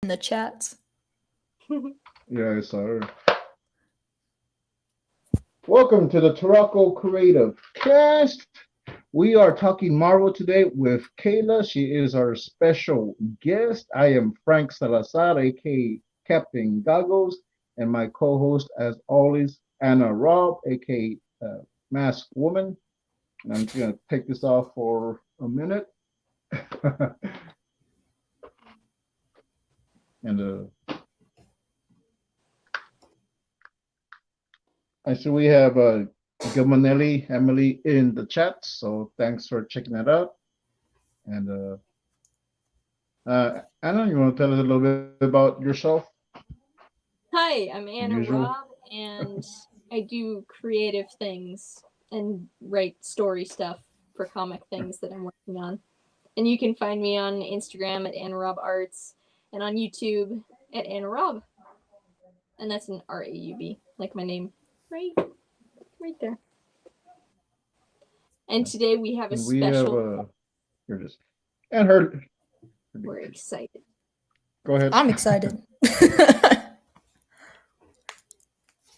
in the chats. Yeah, I saw her. Welcome to the TuracoCreativeCast. We are talking Marvel today with Kayla. She is our special guest. I am Frank Salazar, aka Captain Goggles, and my co-host, as always, Anna Raub, aka Masked Woman. And I'm just gonna take this off for a minute. and I see we have Gamanelli Emily in the chat, so thanks for checking that out. And Anna, you want to tell us a little bit about yourself? Hi, I'm Anna Usual. Raub, and I do creative things and write story stuff for comic things that I'm working on. And you can find me on Instagram at Anna Raub Arts and on YouTube at Anna Raub. And that's an RAUB, like my name, right there. And today we have a And we have special. here it is. And her. We're excited. Go ahead. I'm excited.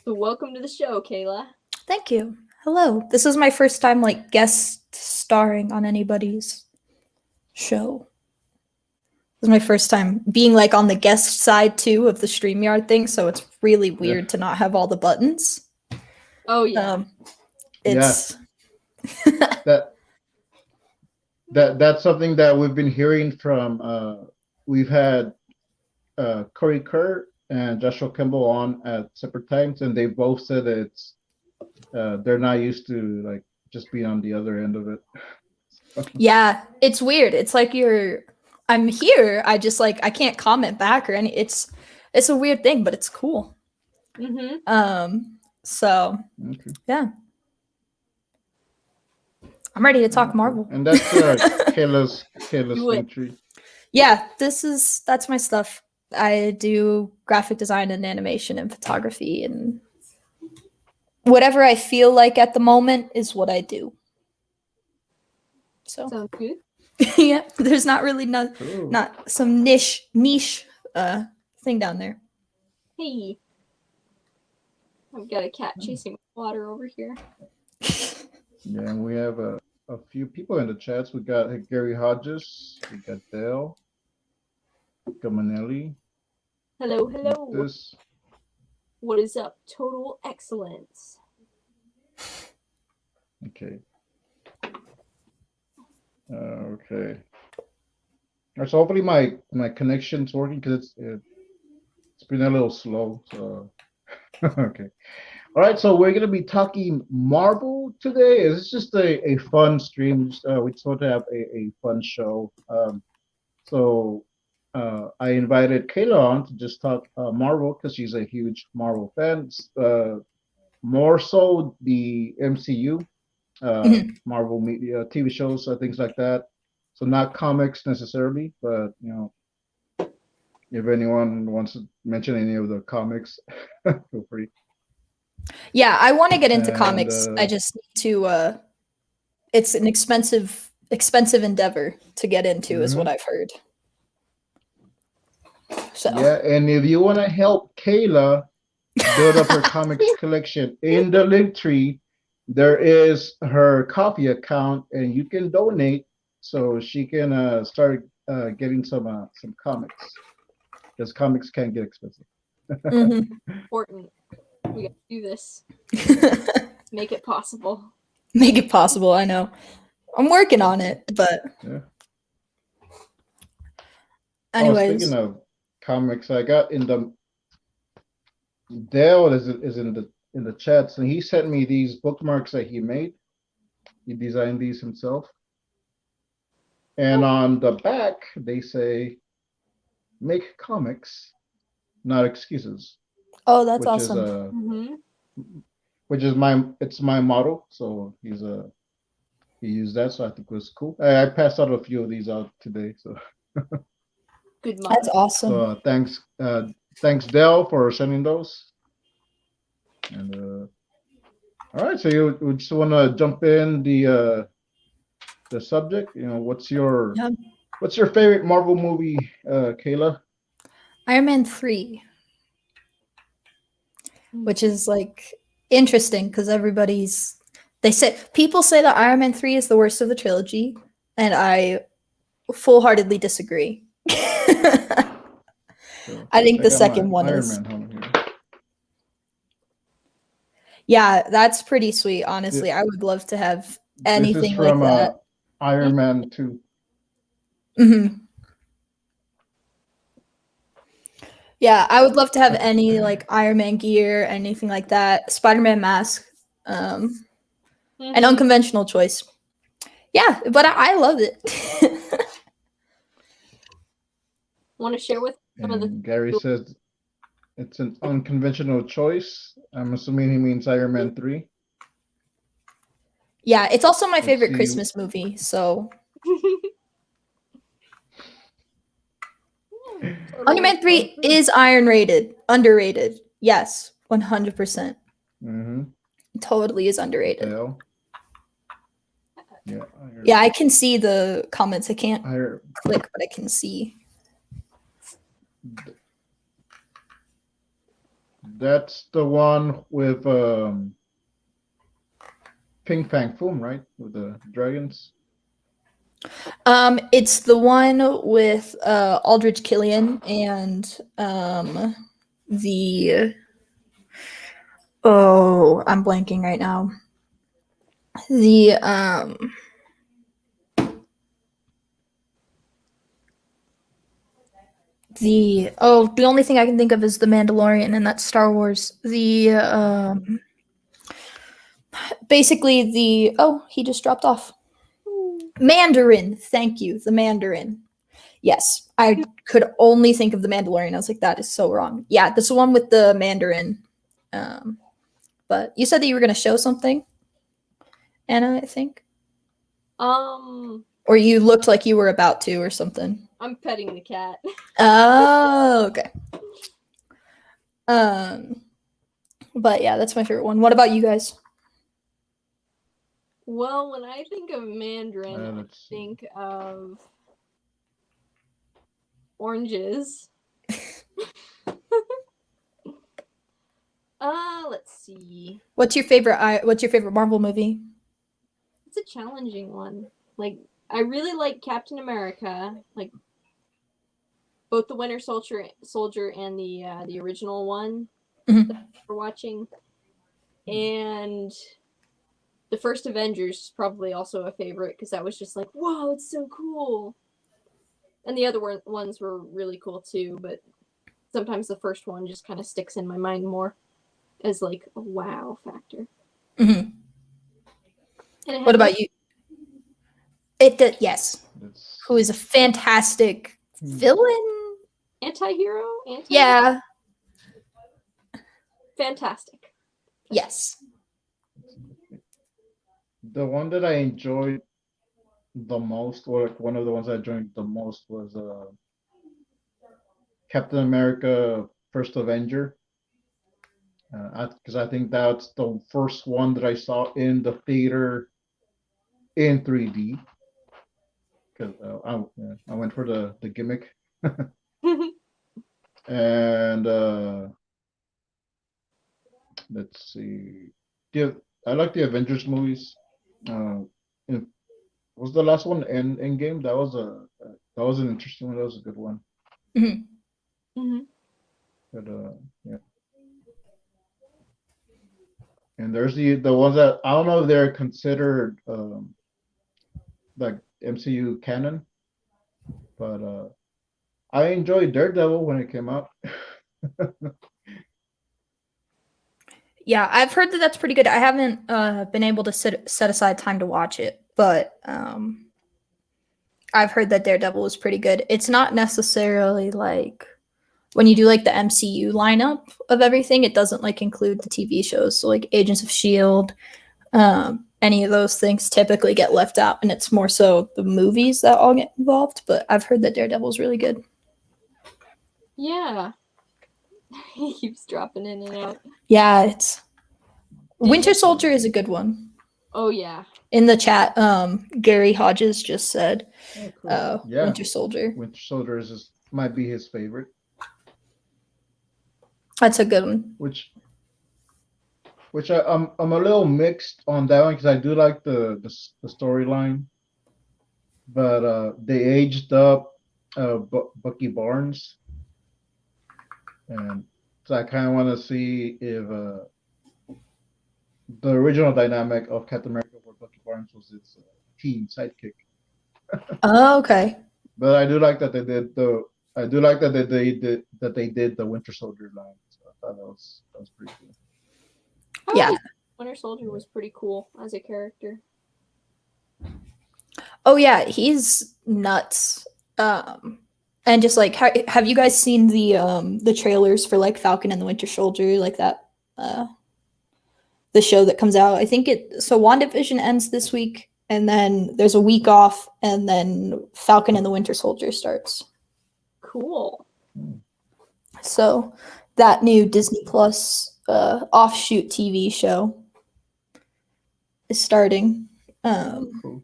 So welcome to the show, Kayla. Thank you. Hello. This is my first time guest starring on anybody's show. This is my first time being on the guest side too of the StreamYard thing, so it's really weird to not have all the buttons. Oh yeah. It's that's something that we've been hearing from we've had Corey Kerr and Joshua Kimball on at separate times, and they both said that it's they're not used to just being on the other end of it. Yeah, it's weird. It's like I'm here. I just I can't comment back or any. It's a weird thing, but it's cool. Mm-hmm. So Okay. yeah, I'm ready to talk Marvel. And that's Kayla's entry. Yeah, that's my stuff. I do graphic design and animation and photography, and whatever I feel like at the moment is what I do. So sounds good. yeah, there's not really not some niche thing down there. Hey, I've got a cat chasing water over here. Yeah, and we have a few people in the chats. We got Gary Hodges, we got Dale, Gamanelli. Hello. This. What is up? Total excellence. Okay. Okay. So hopefully my connection's working because it's been a little slow. So okay. All right. So we're gonna be talking Marvel today. It's just a fun stream. We just want to have a fun show. So I invited Kayla on to just talk Marvel because she's a huge Marvel fan. More so the MCU. Marvel media, TV shows, things like that. So not comics necessarily, but if anyone wants to mention any of the comics, feel free. Yeah, I want to get into comics. I just need to. It's an expensive endeavor to get into, is what I've heard. So yeah, and if you want to help Kayla build up her comics collection, in the link tree there is her Ko-fi account, and you can donate so she can start getting some comics, because comics can get expensive. Important. We gotta do this. Make it possible. Make it possible. I know. I'm working on it, but yeah. Anyways, speaking of comics, I got in the Dale is in the chats, and he sent me these bookmarks that he made. He designed these himself. And on the back, they say, "Make comics, not excuses." Oh, that's awesome. Which is my motto. So he used that, so I think it was cool. I passed out a few of these out today. So good motto. That's awesome. So thanks Dell for sending those. And all right, so you just want to jump in the subject. What's your favorite Marvel movie, Kayla? Iron Man 3, which is like interesting because people say that Iron Man 3 is the worst of the trilogy, and I full-heartedly disagree. So, I think check the out second my one Iron is. Man helmet here. Yeah, that's pretty sweet. Honestly, I would love to have This is anything like from that. Iron Man 2. Hmm. Yeah, I would love to have any like Iron Man gear, anything like that. Spider-Man mask, an unconventional choice. Yeah, but I love it. Want to share with some of the And Gary says it's an unconventional choice. I'm assuming he means Iron Man 3. Yeah, it's also my Let's favorite see. Christmas movie. So Iron Man 3 is underrated. Yes, 100%. Mm-hmm. Totally is underrated. Fail. Yeah. Yeah, I can see the comments. I can't Iron, click, but I can see. That's the one with Ping Fang Foom, right? With the dragons. It's the one with Aldrich Killian and the I'm blanking right now. The only thing I can think of is the Mandalorian, and that's Star Wars. Basically he just dropped off. Mandarin, thank you, the Mandarin. Yes, I could only think of the Mandalorian. I was like, that is so wrong. Yeah, that's the one with the Mandarin. But you said that you were going to show something, Anna, I think. Or you looked like you were about to, or something. I'm petting the cat. Oh, okay. But yeah, that's my favorite one. What about you guys? Well, when I think of Mandarin, I think of oranges. Let's see. What's your favorite Marvel movie? It's a challenging one. Like, I really like Captain America, like both the Winter Soldier and the original one that we're watching, and the first Avengers is probably also a favorite because that was just like, whoa, it's so cool. And the other ones were really cool too, but sometimes the first one just kind of sticks in my mind more as like a wow factor. Mm-hmm. What about you? Yes. Who is a fantastic villain? Anti-hero? Yeah. Fantastic. Yes. The one that I enjoyed the most, or one of the ones I enjoyed the most, was Captain America: First Avenger. Because I think that's the first one that I saw in the theater in 3D. Because I went for the gimmick. And let's see. I like the Avengers movies. Was the last one Endgame? That was an interesting one. That was a good one. Mm-hmm. Mm-hmm. But yeah. And there's the ones that I don't know if they're considered like MCU canon, but I enjoyed Daredevil when it came out. Yeah, I've heard that that's pretty good. I haven't been able to set aside time to watch it, but I've heard that Daredevil is pretty good. It's not necessarily like when you do like the MCU lineup of everything, it doesn't like include the TV shows. So like Agents of S.H.I.E.L.D., any of those things typically get left out, and it's more so the movies that all get involved. But I've heard that Daredevil is really good. Yeah. He keeps dropping in and out. Yeah, it's Winter Soldier is a good one. Oh yeah. In the chat, Gary Hodges just said Yeah. Winter Soldier. Winter Soldier might be his favorite. That's a good one. which I'm a little mixed on that one because I do like the storyline, but they aged up Bucky Barnes, and so I kind of want to see if the original dynamic of Captain America for Bucky Barnes was its teen sidekick. Oh, okay. But I do like that they did the. I do like that they did the Winter Soldier line. So I thought that was pretty cool. Yeah. Winter Soldier was pretty cool as a character. Oh yeah, he's nuts. And just like, have you guys seen the trailers for like Falcon and the Winter Soldier, like that the show that comes out? I think WandaVision ends this week, and then there's a week off, and then Falcon and the Winter Soldier starts. Cool. So that new Disney Plus offshoot TV show is starting. Cool.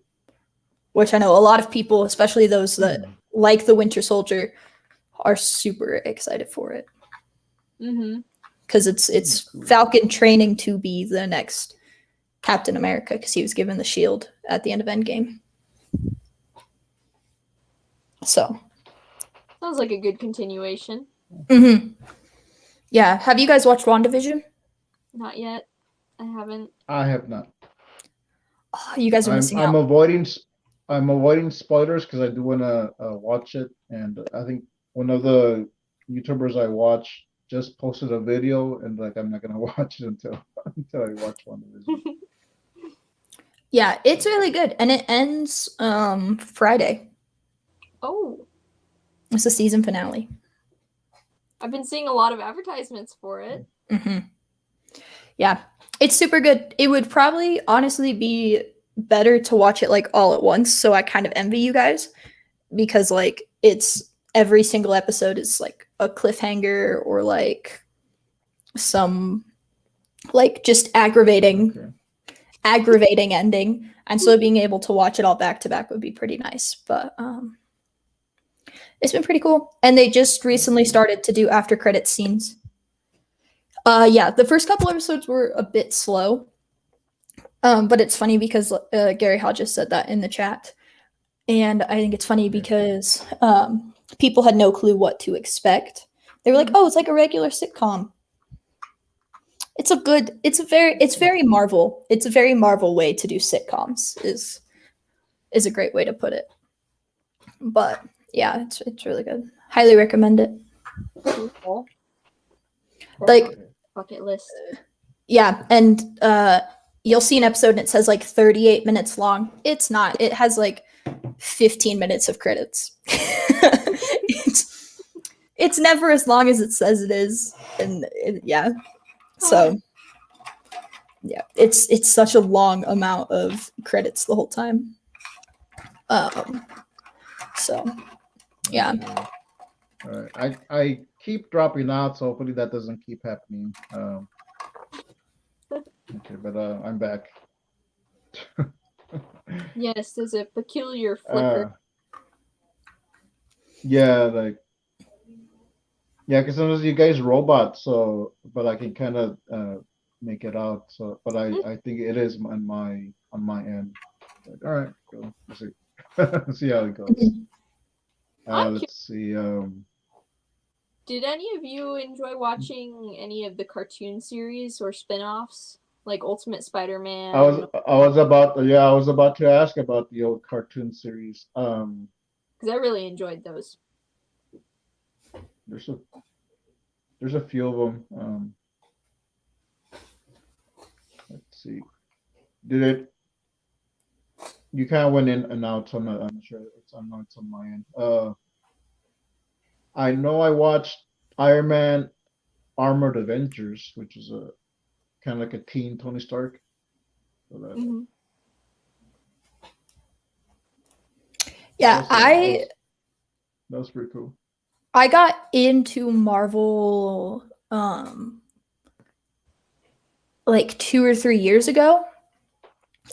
Which I know a lot of people, especially those that like the Winter Soldier, are super excited for it. Because it's Cool. Falcon training to be the next Captain America, because he was given the shield at the end of Endgame. So. Sounds like a good continuation. Yeah. Have you guys watched WandaVision? Not yet. I haven't. I have not. Oh, you guys are missing out. I'm avoiding spoilers because I do want to watch it, and I think one of the YouTubers I watch just posted a video, and like I'm not gonna watch it until I watch WandaVision. Yeah, it's really good, and it ends Friday. Oh. It's the season finale. I've been seeing a lot of advertisements for it. Yeah, it's super good. It would probably honestly be better to watch it like all at once, so I kind of envy you guys, because like it's every single episode is like a cliffhanger or like some like just aggravating ending, and so being able to watch it all back to back would be pretty nice. But it's been pretty cool, and they just recently started to do after credit scenes. Yeah, the first couple episodes were a bit slow, but it's funny because Gary Hodges said that in the chat, and I think it's funny because people had no clue what to expect. They were like, "Oh, it's like a regular sitcom." It's very Marvel. It's a very Marvel way to do sitcoms. Is a great way to put it. But yeah, it's really good. Highly recommend it. Cool. Like Bucket list. Yeah, and you'll see an episode and it says like 38 minutes long. It's not. It has like 15 minutes of credits. it's never as long as it says it is, and yeah. So yeah, it's such a long amount of credits the whole time. So yeah. All right. I keep dropping out, so hopefully that doesn't keep happening. Okay, but I'm back. Yes, there's a peculiar flicker. Yeah, because sometimes you guys robot, so but I can kind of make it out. So, but I think it is on my end. But, all right, cool. Let's see. See how it goes. Let's see. Did any of you enjoy watching any of the cartoon series or spin-offs, like Ultimate Spider-Man? I was about to ask about the old cartoon series. Because I really enjoyed those. There's a few of them. Let's see. You kind of went in and out, so I'm not sure it's on my end. I know I watched Iron Man Armored Avengers, which is a kind of like a teen Tony Stark. So yeah, that was pretty cool. I got into Marvel like 2 or 3 years ago,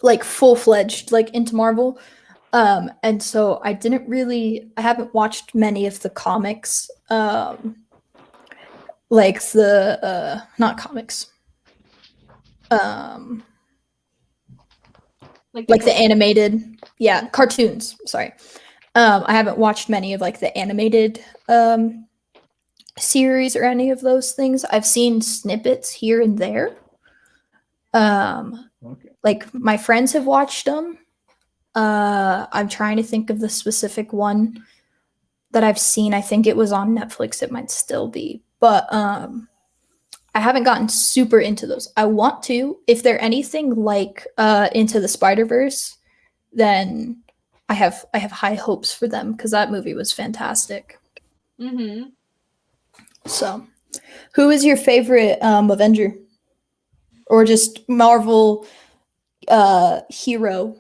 like full-fledged, like into Marvel. And so I haven't watched many of the comics. like the not comics. Like the animated, yeah, cartoons. Sorry. I haven't watched many of like the animated series or any of those things. I've seen snippets here and there. Okay. Like my friends have watched them. I'm trying to think of the specific one that I've seen. I think it was on Netflix. It might still be, but I haven't gotten super into those. I want to. If they're anything like Into the Spider-Verse, then I have high hopes for them because that movie was fantastic. Mm-hmm. So, who is your favorite Avenger, or just Marvel hero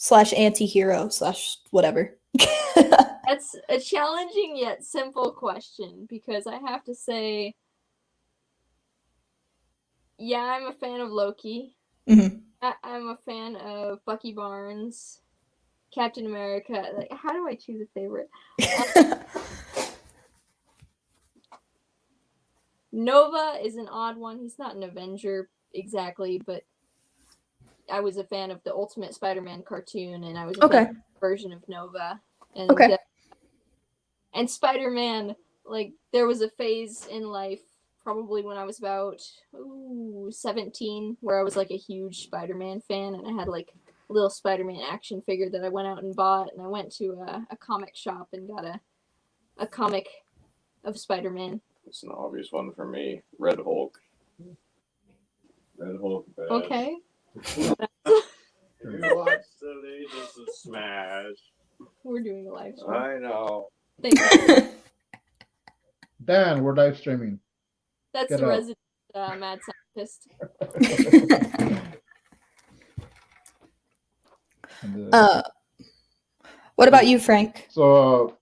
/ anti-hero / whatever? That's a challenging yet simple question because I have to say, yeah, I'm a fan of Loki. Mhm. I'm a fan of Bucky Barnes, Captain America. Like, how do I choose a favorite? Nova is an odd one. He's not an Avenger exactly, but I was a fan of the Ultimate Spider-Man cartoon, and I was a fan of the version of Nova. And and Spider-Man, like, there was a phase in life, probably when I was about 17, where I was like a huge Spider-Man fan, and I had like a little Spider-Man action figure that I went out and bought, and I went to a comic shop and got a comic of Spider-Man. It's an obvious one for me. Red Hulk. Red Hulk. Bad. Okay. You watched the latest of Smash. We're doing a live stream. I know. Thank you. Dan, we're live streaming. That's Get the out. resident mad scientist. What about you, Frank? So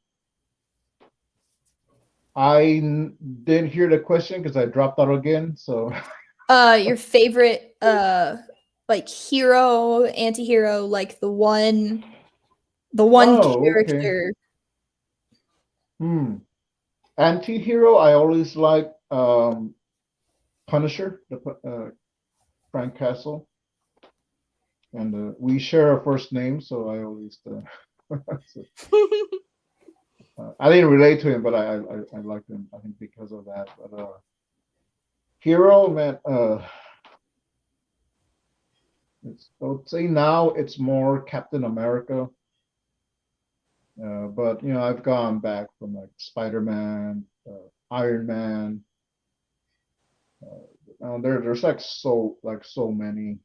didn't hear the question because I dropped out again. So Your favorite like hero, anti-hero, like the one character. Anti-hero, I always like Punisher, Frank Castle. And we share a first name, so I always I didn't relate to him, but I liked him, I think, because of that. But hero, man, I would say now it's more Captain America. But I've gone back from like Spider-Man, Iron Man. There's like so many.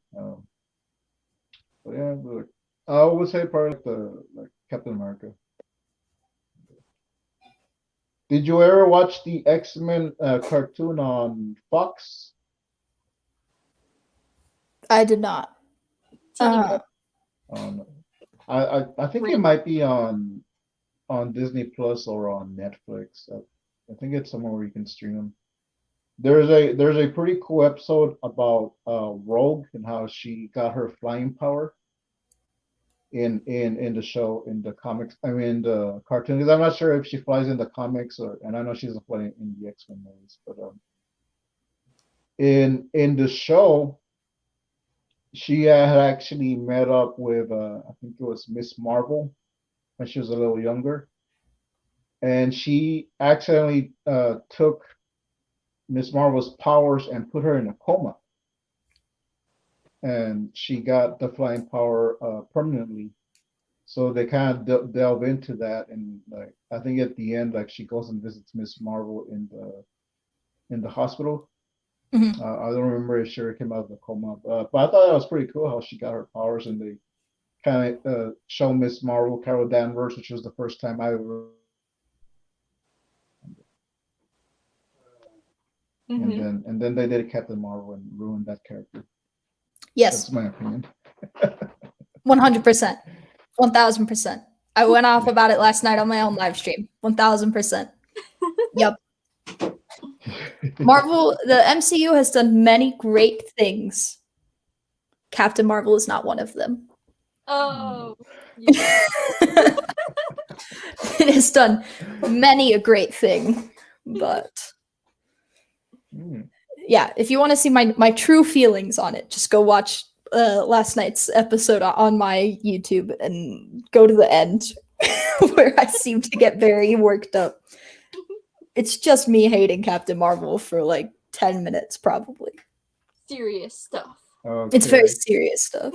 But yeah, I would say probably like Captain America. Did you ever watch the X-Men cartoon on Fox? I did not. No. I think it might be on Disney Plus or on Netflix. I think it's somewhere where you can stream them. There's a pretty cool episode about Rogue and how she got her flying power in the show, in the comics. I mean the cartoon, because I'm not sure if she flies in the comics, and I know she doesn't fly in the X-Men movies, but in the show, she had actually met up with I think it was Miss Marvel when she was a little younger, and she accidentally took Miss Marvel's powers and put her in a coma, and she got the flying power permanently. So they kind of delve into that, and like I think at the end, like she goes and visits Miss Marvel in the hospital. Mhm. I don't remember if she came out of the coma, but I thought that was pretty cool how she got her powers, and they kind of show Miss Marvel, Carol Danvers, which was the first time I ever. And then they did Captain Marvel and ruined that character. Yes. That's my opinion. 100%. 1000%. I went off about it last night on my own live stream. 1000%. Yep. Marvel, the MCU has done many great things. Captain Marvel is not one of them. Oh. It has done many a great thing, but Mm. Yeah, if you want to see my true feelings on it, just go watch last night's episode on my YouTube and go to the end where I seem to get very worked up. It's just me hating Captain Marvel for like 10 minutes, probably. Serious stuff. It's very Okay. serious stuff.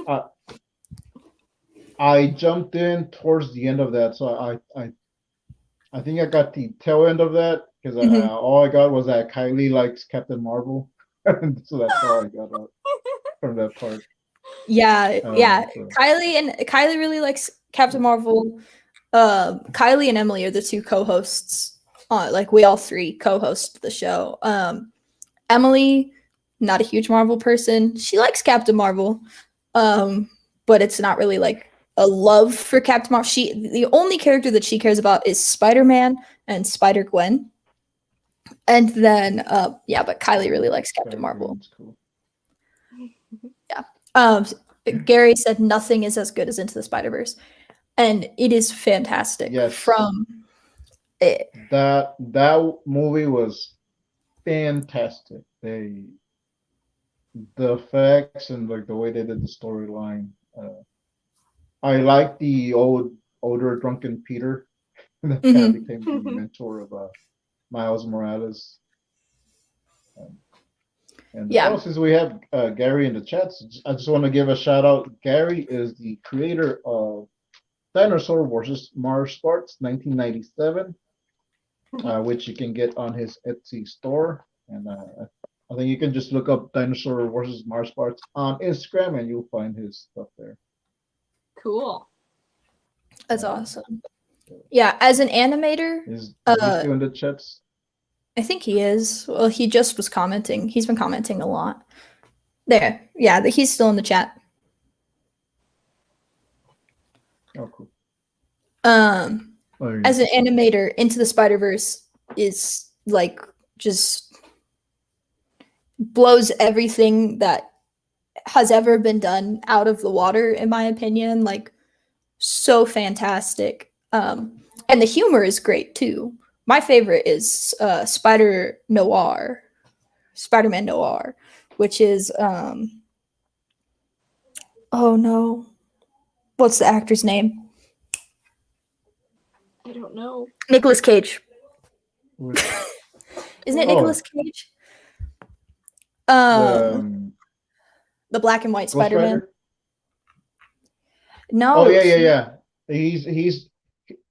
I jumped in towards the end of that, so I think I got the tail end of that because Mhm. all I got was that Kylie likes Captain Marvel, so that's all I got out from that part. Yeah, yeah. So- Kylie really likes Captain Marvel. Kylie and Emily are the two co-hosts. Like we all three co-host the show. Emily, not a huge Marvel person. She likes Captain Marvel, but it's not really like a love for Captain Marvel. The only character that she cares about is Spider-Man and Spider-Gwen. And then, but Kylie really likes Captain Marvel. Cool. Gary said nothing is as good as Into the Spider-Verse, and it is fantastic. Yes. From it. That movie was fantastic. The effects and like the way they did the storyline. I like the older drunken Peter that kind of became the mentor of Miles Morales. And since we have Gary in the chats, I just want to give a shout out. Gary is the creator of Dinosaur vs. Mars Sparks 1997, which you can get on his Etsy store. And I think you can just look up Dinosaur vs. Mars Sparks on Instagram and you'll find his stuff there. Cool. That's awesome. Yeah, as an animator, is he still in the chats? I think he is. Well, he just was commenting. He's been commenting a lot. There. Yeah, he's still in the chat. Oh, cool. As an animator, Into the Spider-Verse is like just blows everything that has ever been done out of the water, in my opinion. Like, so fantastic. And the humor is great too. My favorite is Spider-Man Noir, which is oh no, what's the actor's name? I don't know. Nicolas Cage. Which- Isn't it Nicolas Cage? The black and white Ghost Spider-Man. Rider? No. Oh yeah. He's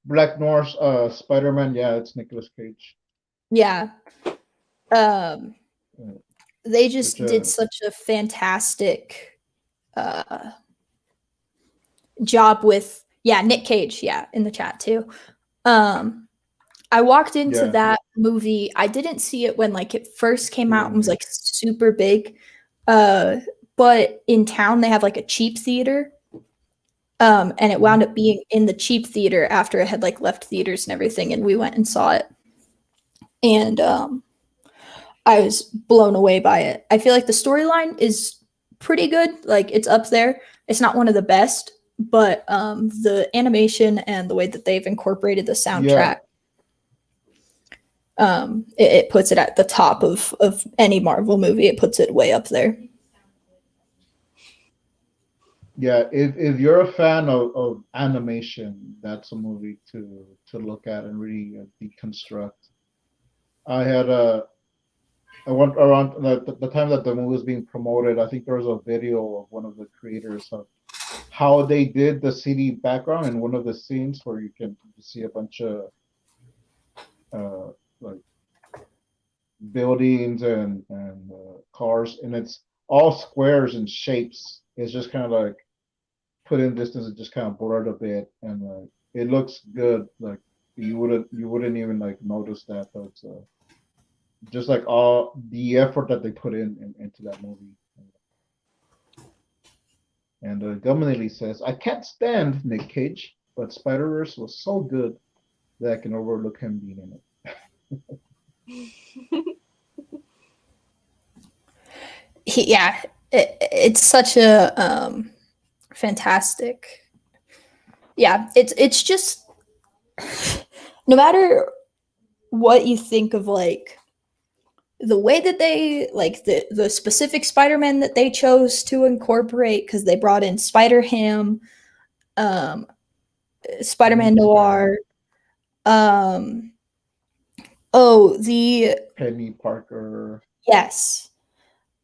Black Noir's Spider-Man. Yeah, it's Nicolas Cage. Yeah. They just did such a fantastic job with Nick Cage, in the chat too. I walked into that movie. I didn't see it when like it first came out and was like super big. But in town they have like a cheap theater. And it wound up being in the cheap theater after it had like left theaters and everything, and we went and saw it. And I was blown away by it. I feel like the storyline is pretty good. Like it's up there. It's not one of the best, but the animation and the way that they've incorporated the soundtrack, it puts it at the top of any Marvel movie. It puts it way up there. Yeah, if you're a fan of animation, that's a movie to look at and really deconstruct. I went around the time that the movie was being promoted. I think there was a video of one of the creators of how they did the CD background in one of the scenes where you can see a bunch of like buildings and cars, and it's all squares and shapes. It's just kind of like put in distance and just kind of blurred a bit, and it looks good. Like you wouldn't even like notice that, but it's just like all the effort that they put into that movie. And Gumminelli says, I can't stand Nick Cage, but Spider-Verse was so good that I can overlook him being in it. It's such a fantastic. Yeah, it's just no matter what you think of like the way that they like the specific Spider-Man that they chose to incorporate, because they brought in Spider-Ham, Spider-Man Noir, the Penny Parker. yes,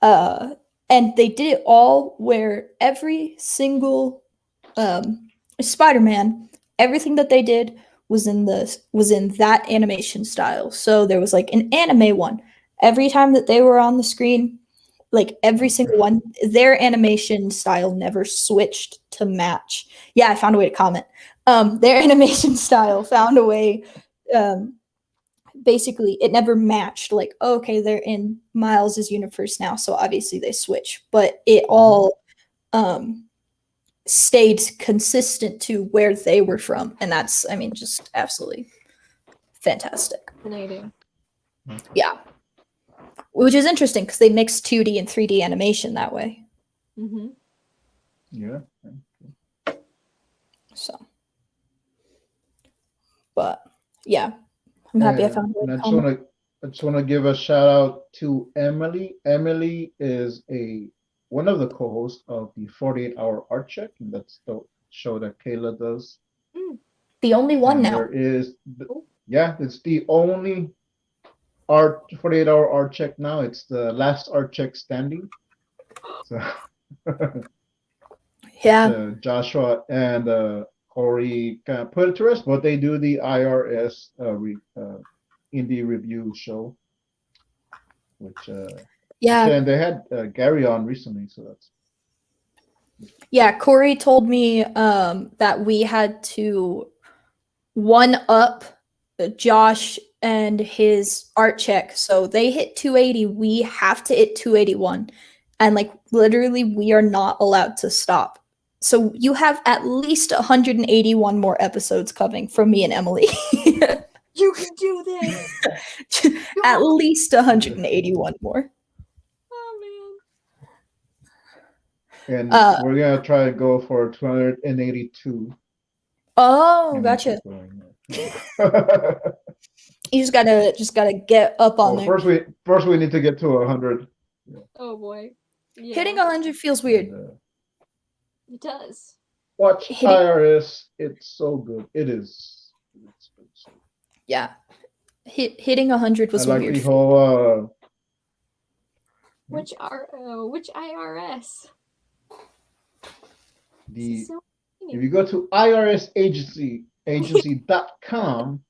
and they did it all where every single Spider-Man, everything that they did was in that animation style. So there was like an anime one. Every time that they were on the screen, like every single one, their animation style never switched to match. Yeah, I found a way to comment. Their animation style found a way. Basically, it never matched. Like, okay, they're in Miles's universe now, so obviously they switch. But it all stayed consistent to where they were from, and that's, I mean, just absolutely fantastic. Fascinating. Yeah, which is interesting because they mix 2D and 3D animation that way. Mm-hmm. Yeah. So, but yeah, I'm happy I found And a I way just to want to I just want to give a shout out to Emily. Emily is one of the co-hosts of the 48-Hour Art Check, and that's the show that Kayla does. the only one And now. there is, yeah, it's the only 48-Hour Art Check now. It's the last art check standing. So Yeah, Joshua and Corey kind of put it to rest, but they do the IRS indie review show, which yeah, and they had Gary on recently, so that's yeah. Corey told me that we had to one up Josh and his art check. So they hit 280. We have to hit 281. And like literally, we are not allowed to stop. So you have at least 181 more episodes coming from me and Emily. You can do this. At least 181 more. Oh and Uh, we're gonna try to go for 282. Oh, and gotcha. keep going. Yeah. You just gotta get up on Well, there. first we need to get to 100. man. Oh boy. Yeah. Hitting 100 feels weird. And, It does. watch Hitting- IRS. It's so good. It is. It's so good. Yeah. Hitting 100 was I a like weird the feeling. whole Which IRS? the It's so if you go to irsagency.com,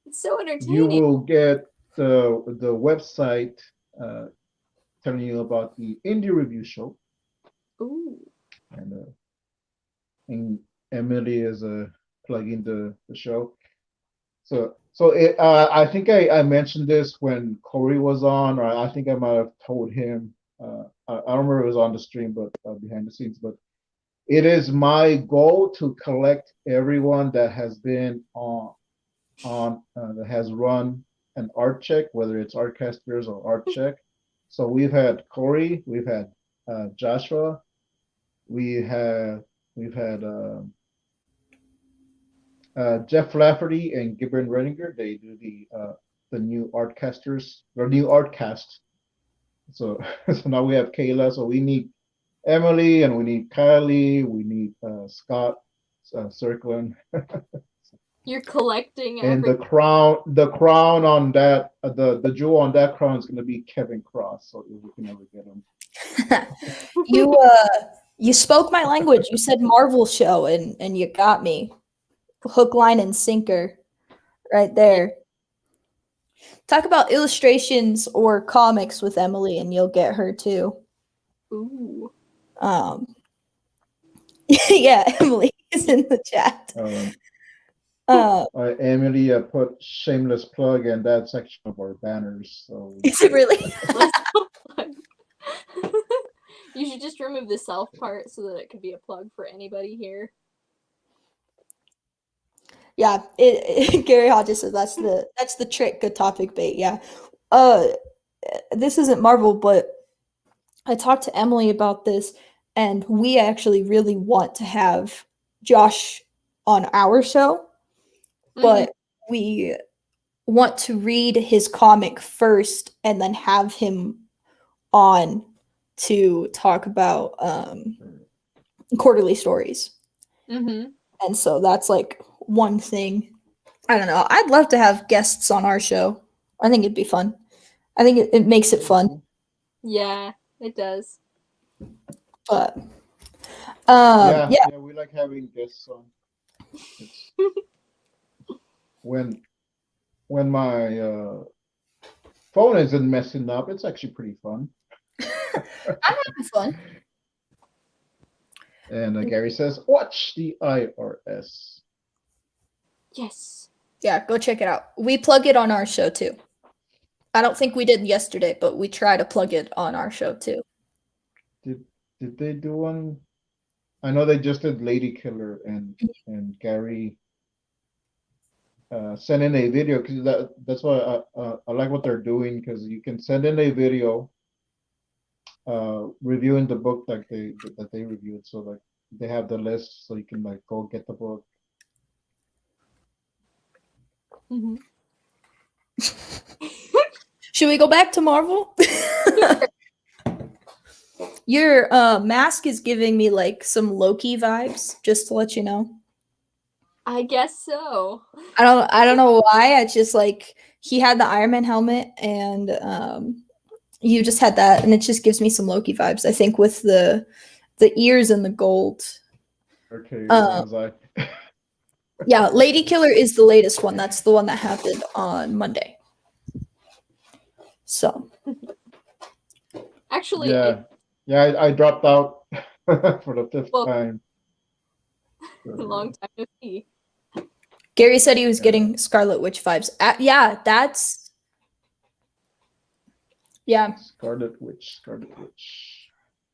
it's so you entertaining. will get the website telling you about the indie review show, Ooh. and Emily is plugging the show. So I think I mentioned this when Corey was on, or I think I might have told him. I don't remember if it was on the stream, but behind the scenes. But it is my goal to collect everyone that has been on that has run an art check, whether it's Artcasters or Art Check. So we've had Corey, we've had Joshua, we've had Jeff Lafferty and Gibran Redinger. They do the new Artcasters or new Artcast. So so now we have Kayla. So we need Emily and we need Kylie. We need Scott Circlin. You're collecting And every the crown on that, the jewel on that crown is going to be Kevin Cross. So if we can ever get him. You spoke my language. You said Marvel show and you got me. Hook, line, and sinker right there. Talk about illustrations or comics with Emily and you'll get her too. Ooh. Yeah, Emily is in the chat. Emily put shameless plug in that section of our banners. So Is it really? You should just remove the self part so that it could be a plug for anybody here. Yeah, Gary Hodges says that's the trick. Good topic bait. Yeah. This isn't Marvel, but I talked to Emily about this, and we actually really want to have Josh on our show, but we want to read his comic first and then have him on to talk about quarterly stories. Mm-hmm. And so that's like one thing. I don't know. I'd love to have guests on our show. I think it'd be fun. I think it makes it fun. Yeah, it does. But Yeah, we like having guests on. It's, when my phone isn't messing up, it's actually pretty fun. I'm having fun. And Gary says, watch the IRS. Yes. Yeah, go check it out. We plug it on our show too. I don't think we did yesterday, but we try to plug it on our show too. Did they do one? I know they just did Ladykiller and Gary sent in a video because that's why I like what they're doing, because you can send in a video reviewing the book that they reviewed, so like they have the list, so you can like go get the book. Mm-hmm. Should we go back to Marvel? Your mask is giving me like some Loki vibes, just to let you know. I guess so. I don't know why. I just like he had the Iron Man helmet and you just had that, and it just gives me some Loki vibes. I think with the ears and the gold. Okay, yeah, Ladykiller is the latest one. That's the one that happened on Monday. So Actually, yeah, I dropped out for the fifth time. A long time to see. Gary said he was getting Scarlet Witch vibes. Yeah, that's Scarlet Witch.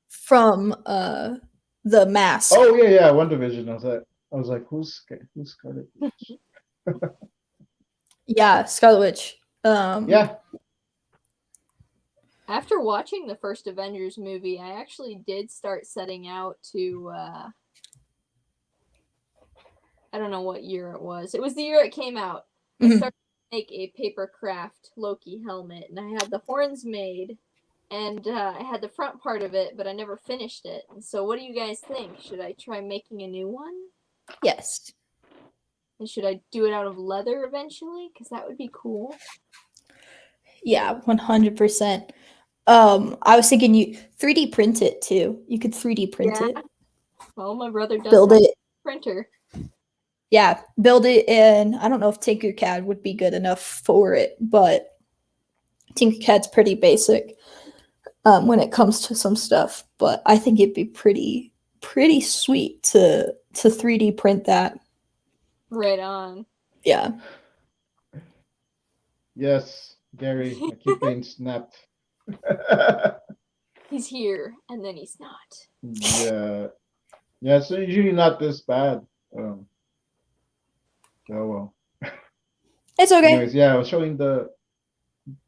From the mask. Oh yeah, WandaVision. I was like, who's Scarlet Witch? Yeah, Scarlet Witch. Yeah. After watching the first Avengers movie, I actually did start setting out to I don't know what year it was. It was the year it came out. I started to make a paper craft Loki helmet, and I had the horns made, and I had the front part of it, but I never finished it. And so what do you guys think? Should I try making a new one? Yes. And should I do it out of leather eventually? Because that would be cool. Yeah, 100%. I was thinking you 3D print it too. You could 3D print it. Well, my brother does build have it. a printer. Yeah, build it in. I don't know if Tinkercad would be good enough for it, but Tinkercad's pretty basic when it comes to some stuff. But I think it'd be pretty sweet to 3D print that. Right on. Yeah. Yes, Gary. I keep getting snapped. He's here, and then he's not. Yeah. Yeah, so usually not this bad. Oh well. It's okay. Anyways, yeah, I was showing the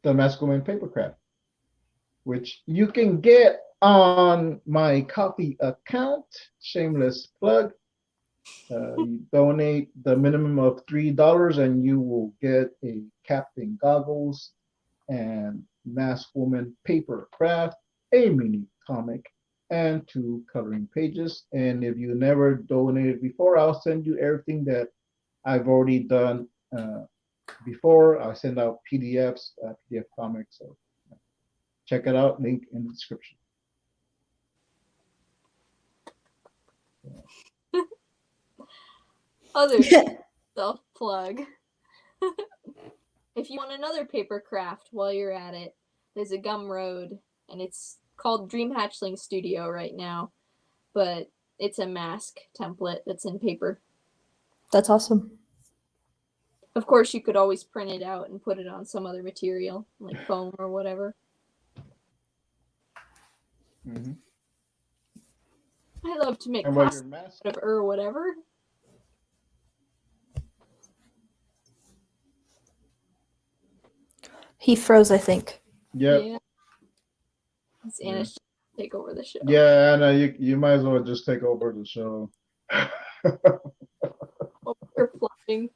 masculine papercraft, which you can get on my Coffee account. Shameless plug. You donate the minimum of $3 and you will get a Captain Goggles and Masked Woman paper craft, a mini comic, and 2 coloring pages. And if you never donated before, I'll send you everything that I've already done before. I'll send out PDFs, PDF comics. So check it out. Link in the description. Other self plug. If you want another paper craft while you're at it, there's a Gumroad, and it's called Dream Hatchling Studio right now, but it's a mask template that's in paper. That's awesome. Of course, you could always print it out and put it on some other material, like foam or whatever. Mm-hmm. I love to make And what costumes your mask? out of or whatever. He froze, I think. Yep. Yeah. It's Anna's take over the show. Yeah, Anna, you might as well just take over the show. Oh, you're flopping.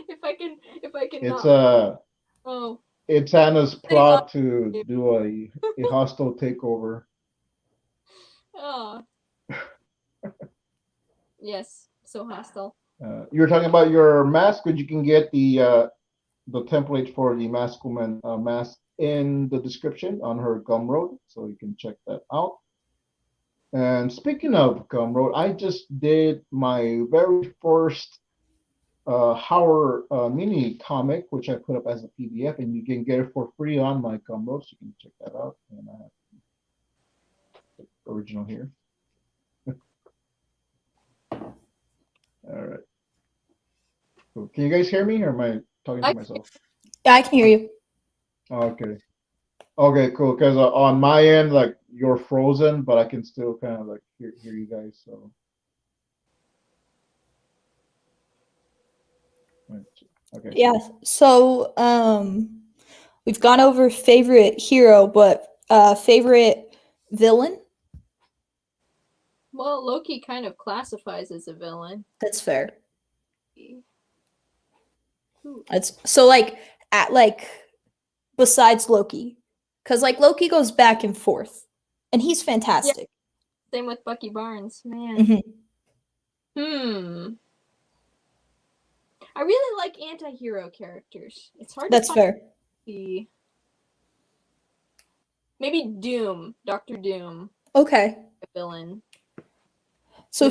if I can It's not. Oh, it's Anna's Sitting on- plot to do a hostile takeover. oh. Yes, so hostile. You were talking about your mask, but you can get the template for the Mask Woman mask in the description on her Gumroad, so you can check that out. And speaking of Gumroad, I just did my very first Howard mini comic, which I put up as a PDF, and you can get it for free on my Gumroad, so you can check that out. And I have the original here. All right. Cool. Can you guys hear me, or am I talking to myself? Yeah, I can hear you. Okay. Okay, cool. Because on my end, like you're frozen, but I can still kind of like hear you guys. So. Okay. Yeah. So we've gone over favorite hero, but favorite villain? Well, Loki kind of classifies as a villain. That's fair. Ooh. It's so like besides Loki. Cause like Loki goes back and forth. And he's fantastic. Yeah. Same with Bucky Barnes, man. Mm-hmm. I really like anti-hero characters. It's hard That's to find fair. Maybe Doom, Dr. Doom, Okay. a villain. So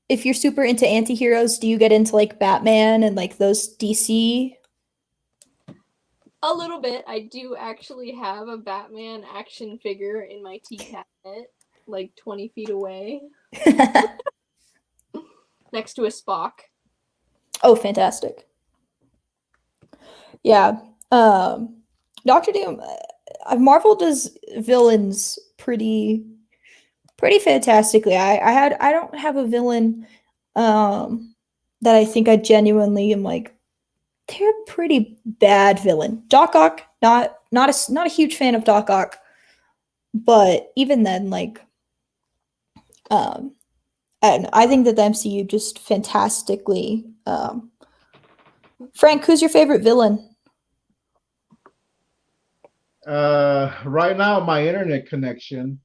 if you're super into anti-heroes, do you get into like Batman and like those DC? A little bit. I do actually have a Batman action figure in my tea cabinet, like 20 feet away, next to a Spock. Oh, fantastic. Yeah. Dr. Doom, Marvel does villains pretty fantastically. I don't have a villain that I think I genuinely am like, they're a pretty bad villain. Doc Ock, not a huge fan of Doc Ock, but even then, like, and I think that the MCU just fantastically. Frank, who's your favorite villain? Right now, my internet connection.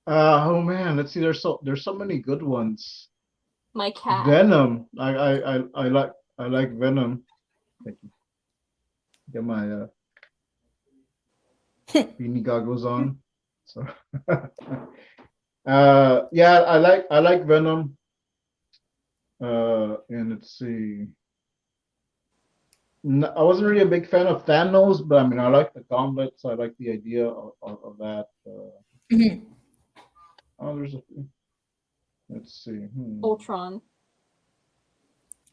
Oh man, let's see. There's so many good ones. My cat. Venom. I like Venom. Thank you. Get my beanie goggles on. So yeah, I like Venom. And let's see. I wasn't really a big fan of Thanos, but I mean I like the gauntlet, so I like the idea of that. Mhm. Oh, there's a few. Let's see. Ultron.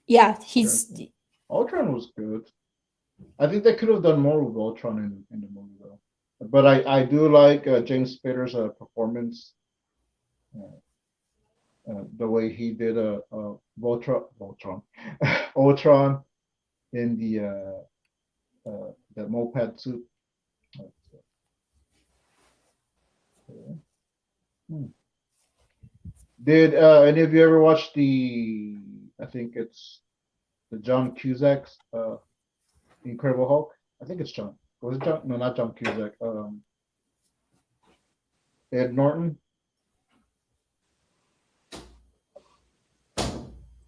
Yeah, Ultron was good. I think they could have done more with Ultron in the movie though. But I do like James Spader's performance. The way he did Voltron Ultron in the moped suit. Did any of you ever watch I think it's the John Cusack's Incredible Hulk? I think it's John. Was it John? No, not John Cusack. Ed Norton.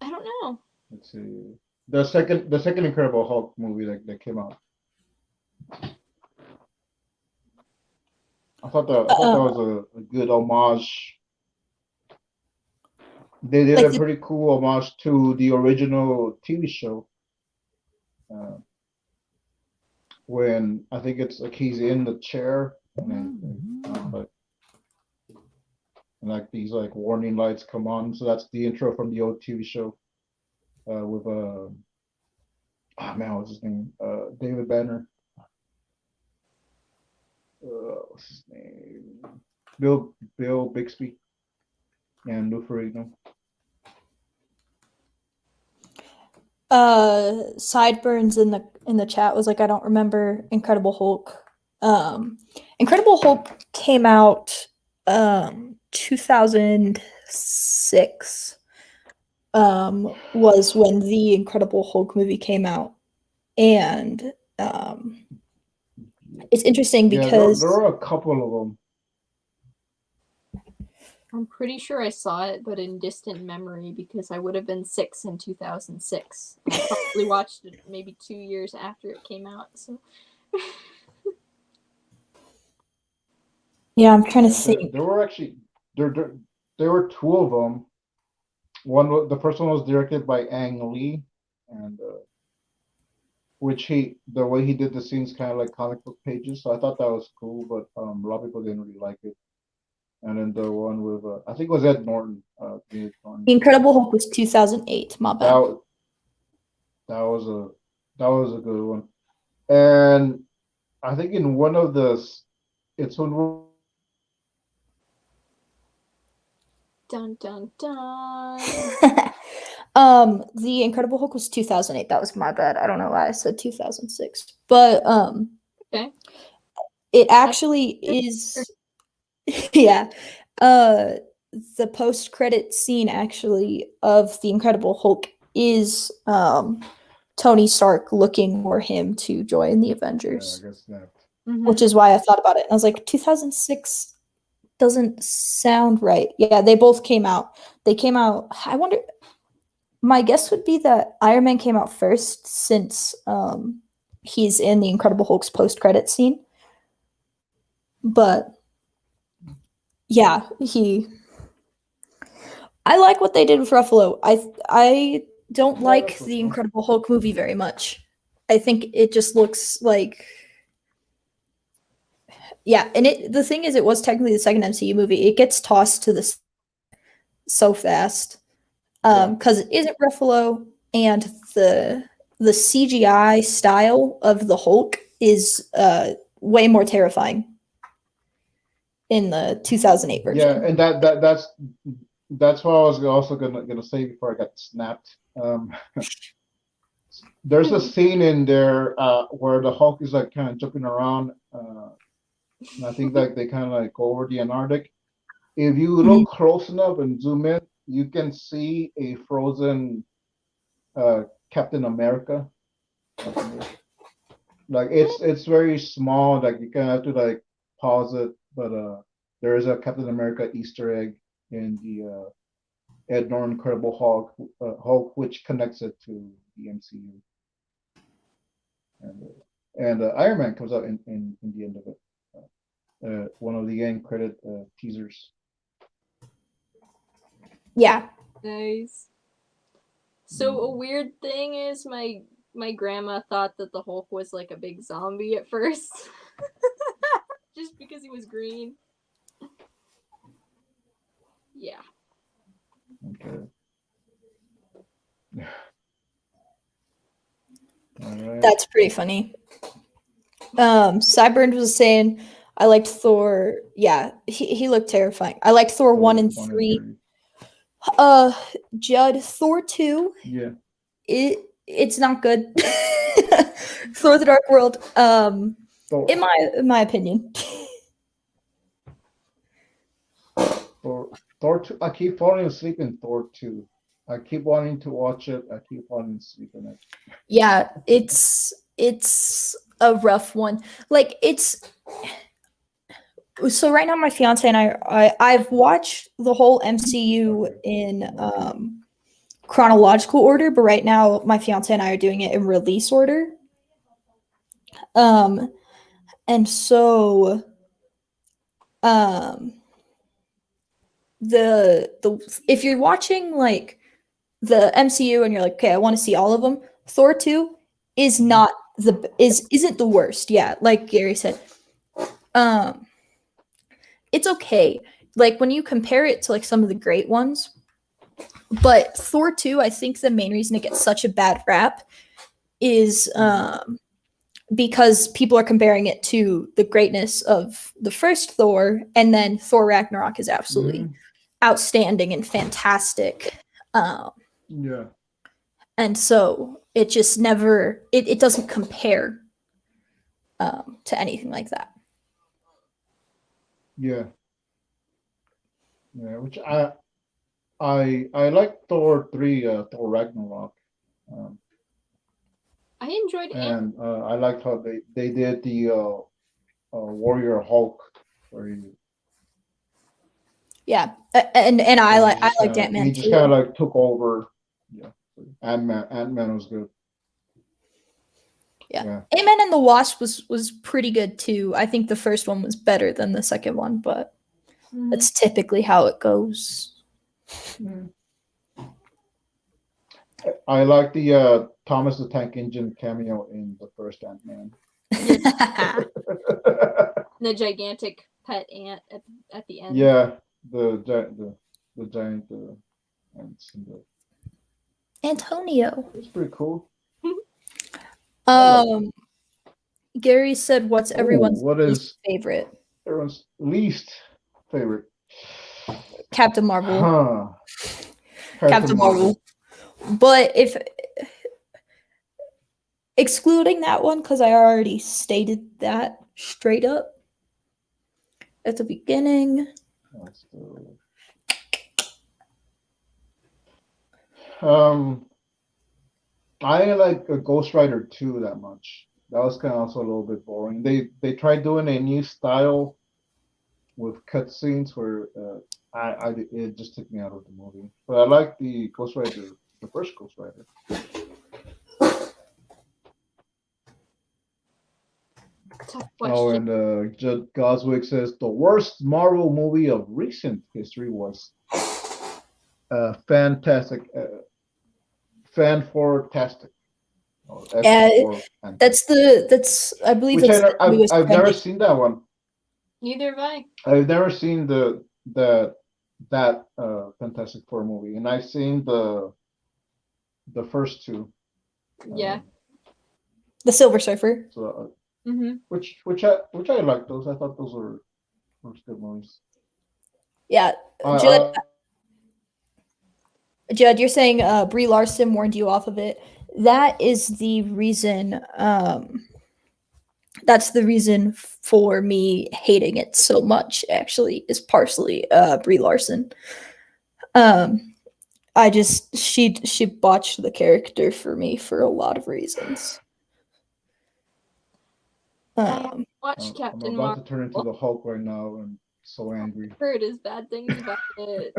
I don't know. Let's see. The second Incredible Hulk movie that came out. I thought that was a good homage. They did Like a pretty cool homage to the original TV show. When I think it's like he's in the chair and like these like warning lights come on. So that's the intro from the old TV show with oh man, what's his name? David Banner. What's his name? Bill Bixby and Lou Ferrigno. Sideburns in the chat was like, I don't remember Incredible Hulk. Incredible Hulk came out 2000, 2006 was when the Incredible Hulk movie came out, and it's interesting Yeah, because there are a couple of them. I'm pretty sure I saw it, but in distant memory because I would have been 6 in 2006. I probably watched it maybe 2 years after it came out. So yeah, I'm trying to Yeah, think. there were actually there were two of them. The first one was directed by Ang Lee, and which the way he did the scenes kind of like comic book pages. So I thought that was cool, but a lot of people didn't really like it. And then the one with I think it was Ed Norton. The Incredible Hulk was 2008. My bad. That was a good one. And I think in one of it's when dun dun dun. The Incredible Hulk was 2008. That was my bad. I don't know why I said 2006. But Okay. it actually is yeah. The post-credit scene actually of the Incredible Hulk is Tony Stark looking for him to join the Avengers. I guess snapped. Which is why I thought about it. I was like, 2006 doesn't sound right. Yeah, they both came out. They came out. I wonder. My guess would be that Iron Man came out first since he's in the Incredible Hulk's post-credit scene. But yeah, I like what they did with Ruffalo. I don't like the Incredible Hulk movie very much. I think it just looks like and the thing is, it was technically the second MCU movie. It gets tossed to the so fast because it isn't Ruffalo, and the CGI style of the Hulk is way more terrifying in the 2008 version. Yeah, and that's what I was also gonna say before I got snapped. There's a scene in there where the Hulk is like kind of jumping around. And I think like they kind of like go over the Antarctic. If you look close enough and zoom in, you can see a frozen Captain America. Like it's very small. Like you kind of have to like pause it, but there is a Captain America Easter egg in the Ed Norton Incredible Hulk, which connects it to the MCU. And Iron Man comes out in the end of it. One of the end credit teasers. Yeah. Nice. So a weird thing is my grandma thought that the Hulk was like a big zombie at first. Just because he was green. Yeah. Okay. All right. That's pretty funny. Cyburn was saying I liked Thor. Yeah, he looked terrifying. I liked Thor 1 and 3. Judd, Thor 2. Yeah. It's not good. Thor the Dark World. In my opinion. Thor 2. I keep falling asleep in Thor 2. I keep wanting to watch it. I keep falling asleep in it. Yeah, it's a rough one. Like so right now my fiance and I've watched the whole MCU in chronological order, but right now my fiance and I are doing it in release order. And so the if you're watching like the MCU and you're like, okay, I want to see all of them, Thor 2 is not isn't the worst. Yeah, like Gary said. It's okay. Like when you compare it to like some of the great ones. But Thor 2, I think the main reason it gets such a bad rap is because people are comparing it to the greatness of the first Thor, and then Thor Ragnarok is absolutely outstanding and fantastic. Yeah. And so it just never it doesn't compare to anything like that. Yeah. Yeah, which I like Thor 3, Thor Ragnarok. Um, I enjoyed and I liked how they did the Warrior Hulk, where Yeah, and I liked Ant he Man just kind of too. like took over. Yeah, Ant Man was good. Yeah, Yeah. Ant Man and the Wasp was pretty good too. I think the first one was better than the second one, but that's typically how it goes. I like the Thomas the Tank Engine cameo in the first Ant-Man. the gigantic pet ant at the end. Yeah, the giant ants. Antonio. It's pretty cool. Gary said, "What's everyone's what least is favorite?" everyone's least favorite? Captain Marvel. Huh. Captain Marvel. But if excluding that one, because I already stated that straight up at the beginning. I like Ghost Rider 2 that much. That was kind of also a little bit boring. They tried doing a new style with cutscenes where it just took me out of the movie. But I like the Ghost Rider, the first Ghost Rider. Tough Oh, question. and Judd Goswick says the worst Marvel movie of recent history was fantastic, Fantastic. Yeah, that's I believe Which it's the newest I've never trending. seen that one. Neither have I. I've never seen that Fantastic Four movie, and I've seen the first two. Yeah. The Silver Surfer. So, Mm-hmm. which I like those. I thought those were good movies. Yeah, Judd, you're saying Brie Larson warned you off of it. That is the reason. That's the reason for me hating it so much. Actually, is partially Brie Larson. I just she botched the character for me for a lot of reasons. Watch Captain I'm about Marvel. to turn into the Hulk right now. I'm so angry. Heard his bad things about it.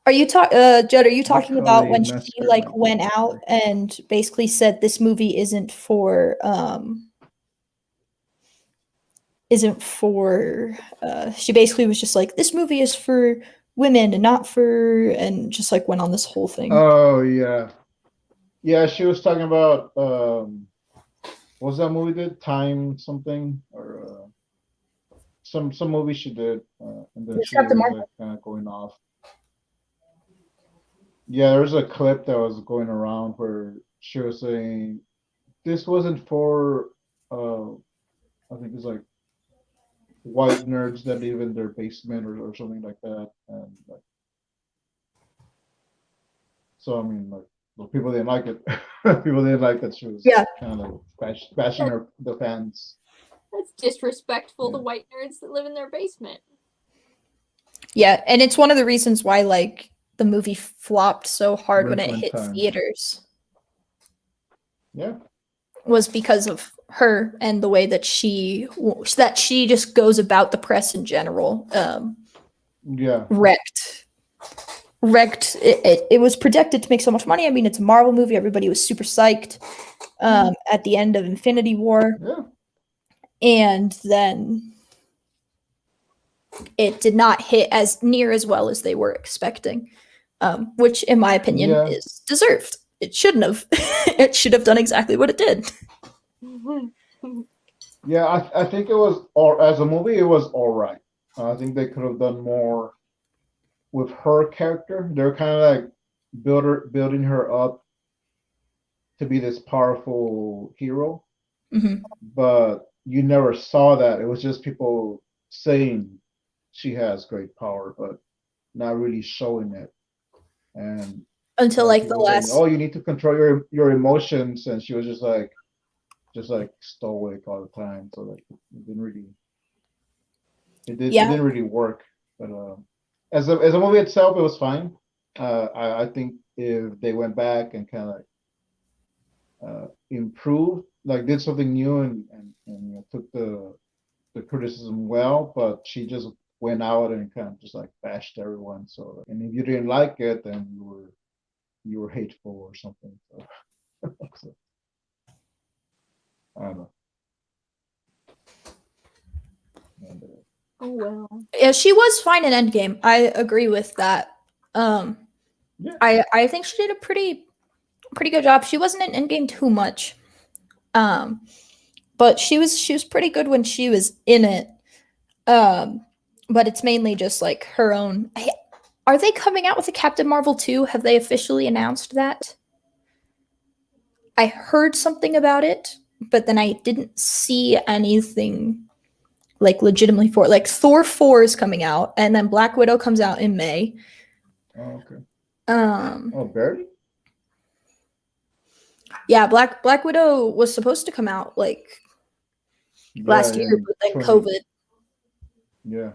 Are you Judd? Are you talking about Macaulay when she Massacre like Michael. went out and basically said this movie isn't for she basically was just like, this movie is for women and not for, and just like went on this whole thing. Oh yeah, yeah. She was talking about what was that movie did? Time something or some movie she did, and then she was like kind of going off. Yeah, there was a clip that was going around where she was saying this wasn't for I think it's like white nerds that live in their basement or something like that, and like, so I mean, like, well, people didn't like it. People didn't like that she was kind of like bashing the fans. That's disrespectful to white nerds that live in their basement. Yeah, and it's one of the reasons why like the movie flopped so hard when it hit theaters. Yeah, was because of her and the way that she just goes about the press in general. Wrecked. It was projected to make so much money. I mean, it's a Marvel movie. Everybody was super psyched at the end of Infinity War. Yeah. And then it did not hit as near as well as they were expecting, which, in my opinion, is deserved. It shouldn't have. It should have done exactly what it did. Yeah, I think it was, or as a movie, it was all right. I think they could have done more with her character. They're kind of like building her up to be this powerful hero, but you never saw that. It was just people saying she has great power, but not really showing it. And until like the last, saying, oh, you need to control your emotions, and she was just like stoic all the time. So like it didn't really work. But as a movie itself, it was fine. I think if they went back and kind of improved, like did something new and took the criticism well, but she just went out and kind of just like bashed everyone. So, and if you didn't like it, then you were hateful or something. So, so I don't know. And, Oh well. Yeah, she was fine in Endgame. I agree with that. Yeah. I think she did a pretty good job. She wasn't in Endgame too much. But she was pretty good when she was in it. But it's mainly just like her own. Are they coming out with a Captain Marvel 2? Have they officially announced that? I heard something about it, but then I didn't see anything like legitimately for it. Like Thor 4 is coming out, and then Black Widow comes out in May. oh, okay. Oh, barely? Yeah, Black Widow was supposed to come out like last year, but then 20 COVID. Yeah.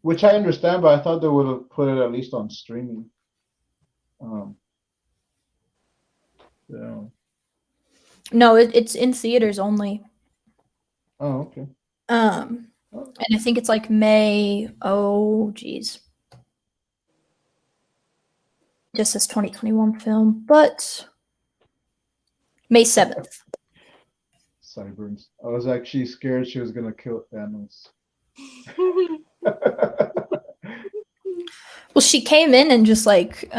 Which I understand, but I thought they would have put it at least on streaming. Yeah. No, it's in theaters only. Oh, okay. And I think it's like May. Oh, geez. Just says 2021 film, but May 7th. Cyburns. I was actually scared she was gonna kill Thanos. Well, she came in and just like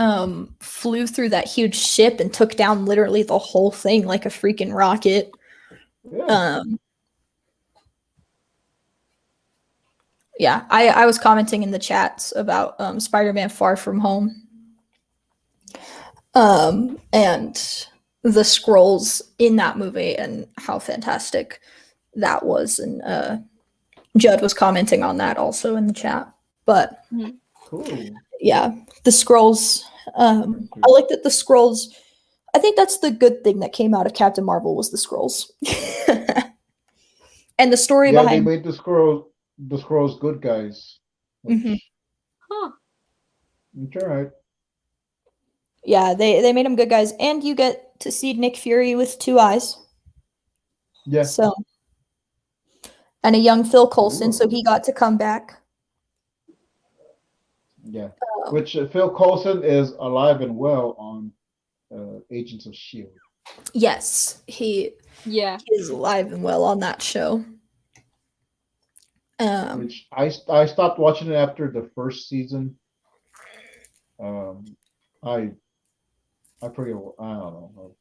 flew through that huge ship and took down literally the whole thing like a freaking rocket. Yeah. Yeah, I was commenting in the chats about Spider-Man Far From Home. And the scrolls in that movie and how fantastic that was. And Judd was commenting on that also in the chat. But Cool. yeah, the scrolls. I like that the scrolls. I think that's the good thing that came out of Captain Marvel was the scrolls. And the story Yeah, behind. they made the scrolls good guys. Which, Huh. it's all right. Yeah, they made them good guys, and you get to see Nick Fury with 2 eyes. Yeah. So, and a young Phil Coulson, Ooh. so he got to come back. Yeah. Which Phil Coulson is alive and well on Agents of S.H.I.E.L.D. Yes, he is alive and well on that show. Which I stopped watching it after the first season. I forget. I don't know.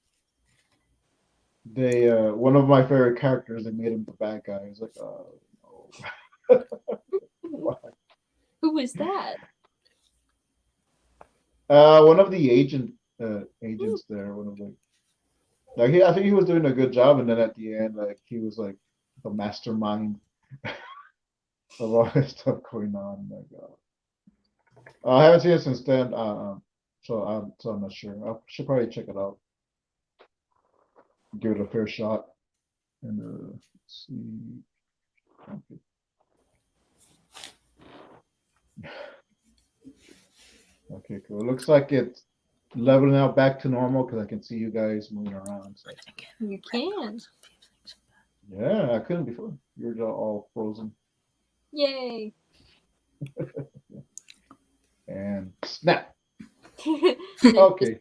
They one of my favorite characters. They made him the bad guy. He's like, no. Why? Who was that? One of the agents there. One of the I think he was doing a good job, and then at the end, like he was like the mastermind of all this stuff going on. Like, I haven't seen it since then. So I'm not sure. I should probably check it out. Give it a fair shot. And let's see. Okay. Okay, cool. It looks like it's leveling out back to normal because I can see you guys moving around. So. You can. Yeah, I couldn't before. You're all frozen. Yay. And snap. Okay.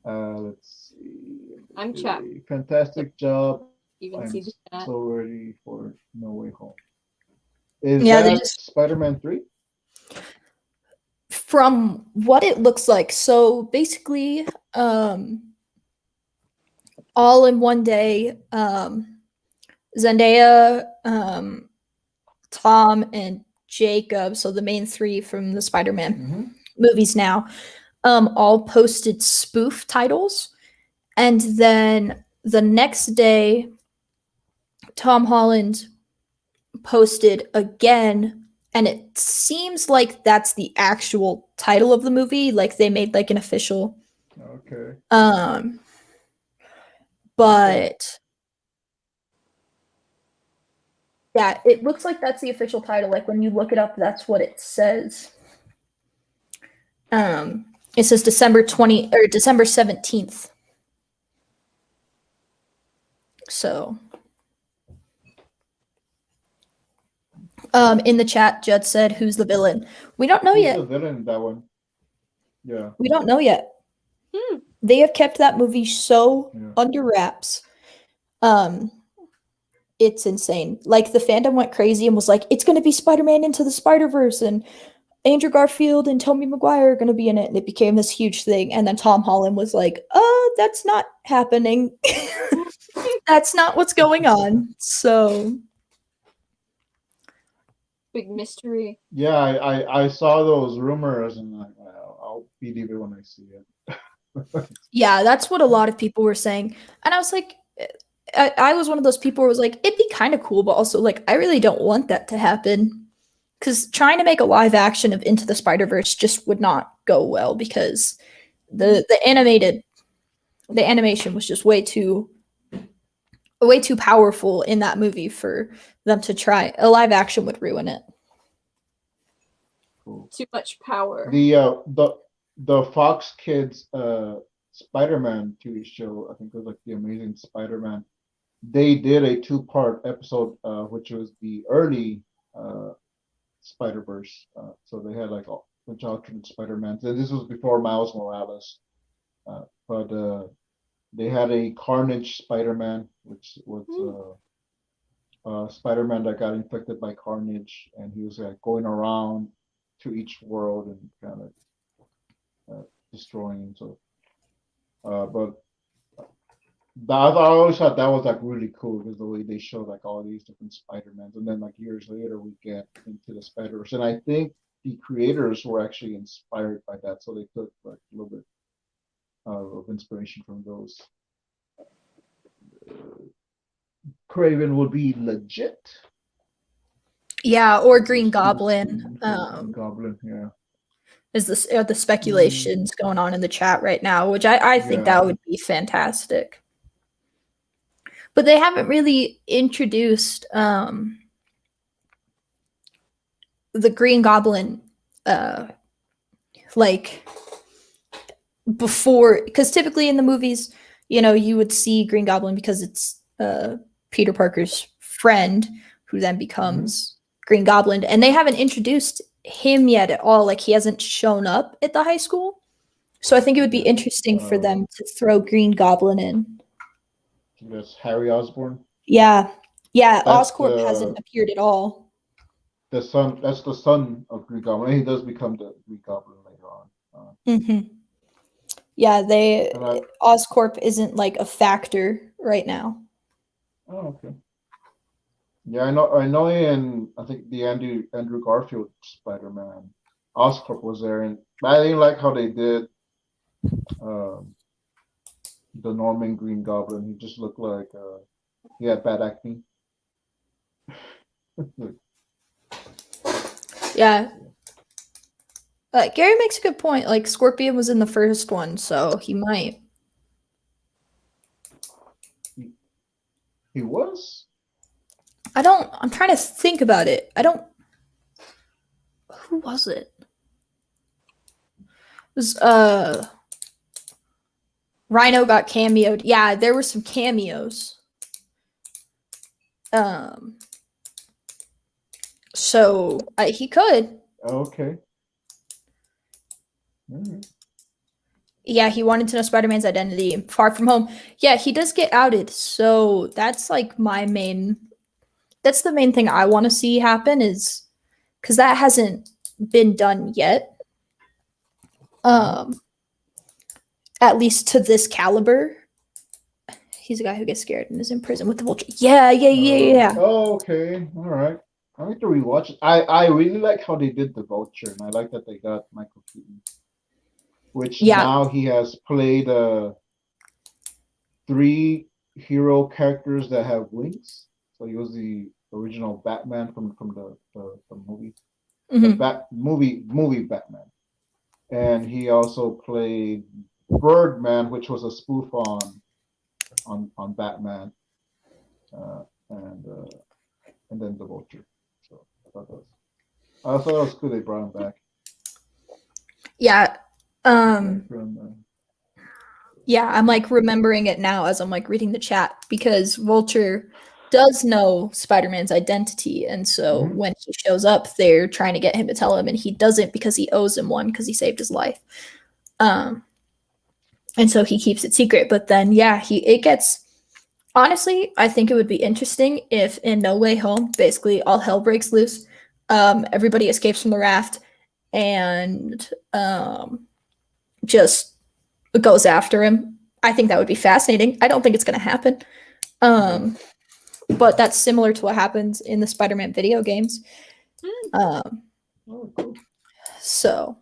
Let's see. I'm chopped. Fantastic job. Even I'm see the chat. so ready for No Way Home. Is Yeah, they that just- Spider-Man 3? From what it looks like, so basically, all in one day, Zendaya, Tom, and Jacob, so the main 3 from the Spider-Man movies now, all posted spoof titles. And then the next day, Tom Holland posted again, and it seems like that's the actual title of the movie. Like they made like an official. Okay. But Yeah, it looks like that's the official title. Like when you look it up, that's what it says. It says December 17th. So, in the chat, Judd said, "Who's the villain?" We don't know Who's yet. the villain in that one? Yeah. We don't know yet. Hmm. They have kept that movie so Yeah. under wraps. It's insane. Like the fandom went crazy and was like, "It's going to be Spider-Man Into the Spider-Verse and Andrew Garfield and Tobey Maguire are going to be in it," and it became this huge thing. And then Tom Holland was like, that's not happening. That's not what's going on." So Big mystery. Yeah, I saw those rumors and like, I'll believe it when I see it. yeah, that's what a lot of people were saying. And I was like, I was one of those people who was like, it'd be kind of cool, but also like, I really don't want that to happen. Because trying to make a live action of Into the Spider-Verse just would not go well because the animation was just way too powerful in that movie for them to try. A live action would ruin it. Cool. Too much power. The Fox Kids Spider-Man TV show, I think it was like The Amazing Spider-Man. They did a 2-part episode, which was the early Spider-Verse. So they had like a bunch of alternate Spider-Mans, and this was before Miles Morales. But they had a Carnage Spider-Man, which was Spider-Man that got infected by Carnage, and he was like going around to each world and kind of destroying. So, but I always thought that was like really cool because the way they showed like all these different Spider-Mans, and then like years later we get into the Spider-Verse, and I think the creators were actually inspired by that, so they took like a little bit of inspiration from those. Craven would be legit. Yeah, or Green Goblin. Goblin, yeah. Is this the speculations going on in the chat right now, which I think that would be fantastic. But they haven't really introduced the Green Goblin like before, because typically in the movies, you would see Green Goblin because it's Peter Parker's friend who then becomes Green Goblin, and they haven't introduced him yet at all. Like he hasn't shown up at the high school, so I think it would be interesting for them to throw Green Goblin in. That's Harry Osborn. Yeah, Oscorp hasn't appeared at all. That's the son of Green Goblin. He does become the Green Goblin later on. Yeah, Oscorp isn't like a factor right now. Oh, okay. Yeah, I know. I think the Andrew Garfield Spider-Man, Oscorp was there, and I didn't like how they did the Norman Green Goblin. He just looked like he had bad acne. Yeah. Gary makes a good point. Like Scorpion was in the first one, so he might. He was? I'm trying to think about it. Who was it? It was Rhino got cameoed. Yeah, there were some cameos. So he could. Okay. Mm-hmm. Yeah, he wanted to know Spider-Man's identity. Far From Home. Yeah, he does get outed. So that's like that's the main thing I want to see happen, is because that hasn't been done yet. At least to this caliber. He's a guy who gets scared and is in prison with the Vulture. Yeah. Oh, okay. All right. I need to rewatch it. I really like how they did the Vulture, and I like that they got Michael Keaton, which now he has played 3 hero characters that have wings. So he was the original Batman from the movie, the movie Batman, and he also played Birdman, which was a spoof on Batman, and and then the Vulture. So I thought that was cool. They brought him back. Yeah. From, Yeah, I'm like remembering it now as I'm like reading the chat because Vulture does know Spider-Man's identity, and so Mhm. when he shows up, they're trying to get him to tell him, and he doesn't because he owes him one because he saved his life. And so he keeps it secret. But then, yeah, it gets. Honestly, I think it would be interesting if in No Way Home, basically all hell breaks loose. Everybody escapes from the raft, and just goes after him. I think that would be fascinating. I don't think it's going to happen. But that's similar to what happens in the Spider-Man video games. oh, cool. So,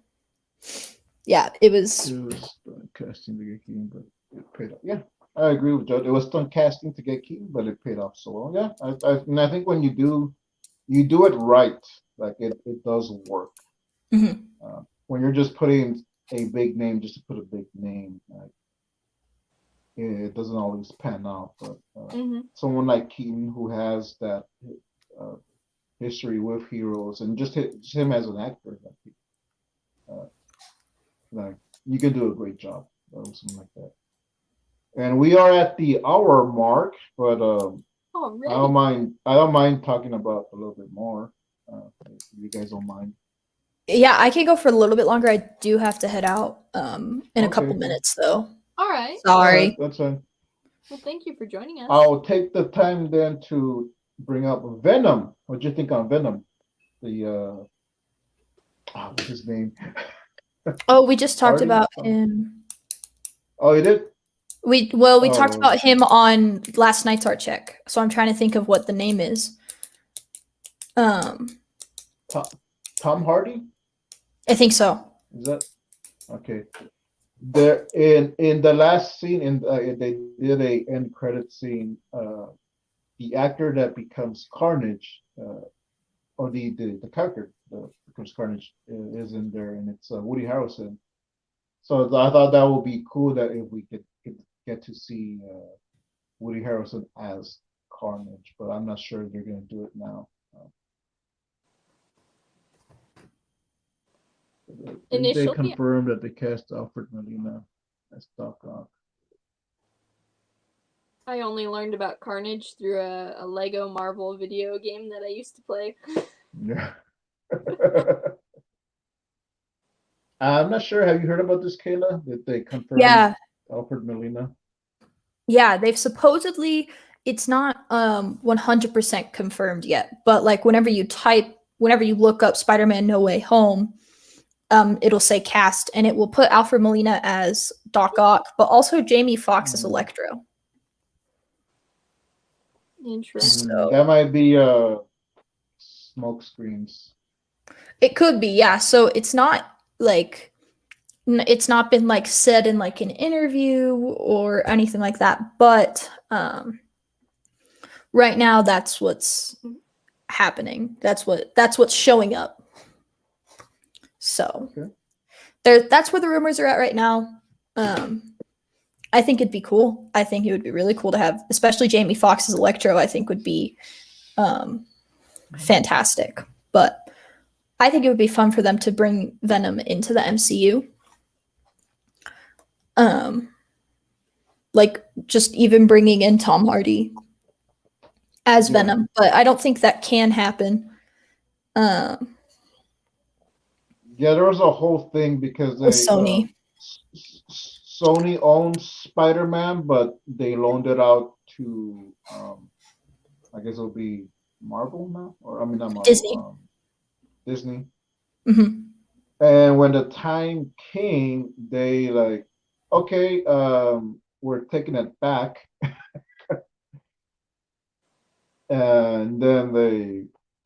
yeah, it was. It was casting to get Keaton, but it paid off. Yeah, I agree with Joe. It was stunt casting to get Keaton, but it paid off so well. Yeah, and I think when you do it right, like it does work. Mhm. When you're just putting a big name just to put a big name, like, it doesn't always pan out. But someone like Keaton, who has that history with heroes, and just him as an actor, like you can do a great job or something like that. And we are at the hour mark, but I don't mind talking about a little bit more. If you guys don't mind. Yeah, I can go for a little bit longer. I do have to head out in a couple Okay. minutes, though. All right. Sorry. Alright, that's fine. Well, thank you for joining us. I'll take the time then to bring up Venom. What'd you think on Venom? The what's his name? Oh, we just talked Hardy? about him. Oh, you did? We talked about him on last night's art check. So I'm trying to think of what the name is. Tom Hardy? I think so. Is that okay? There in the last scene, they did a end credit scene. The actor that becomes Carnage, or the character that becomes Carnage, is in there, and it's Woody Harrelson. So I thought that would be cool that if we could get to see Woody Harrelson as Carnage, but I'm not sure they're going to do it now. They Initially, confirmed that they cast Alfred Molina as Doc Ock. I only learned about Carnage through a Lego Marvel video game that I used to play. Yeah. I'm not sure. Have you heard about this, Kayla? That they confirmed Alfred Molina? Yeah, they've supposedly, it's not 100% confirmed yet, but like whenever you look up Spider-Man No Way Home, it'll say cast, and it will put Alfred Molina as Doc Ock, but also Jamie Foxx as Electro. Interesting. So That might be smoke screens. it could be, yeah. So it's not like it's not been like said in like an interview or anything like that, but right now that's what's happening. That's what's showing up. So that's where the rumors are at right now. I think it'd be cool. I think it would be really cool to have, especially Jamie Foxx as Electro. I think would be fantastic. But I think it would be fun for them to bring Venom into the MCU. Like just even bringing in Tom Hardy as Venom, but I don't think that can happen. Yeah, there was a whole thing because Sony. Sony owns Spider-Man, but they loaned it out to I guess it'll be Marvel now, or I mean not Marvel, Disney. Disney. Mm-hmm. And when the time came, they like, okay, we're taking it back. And then they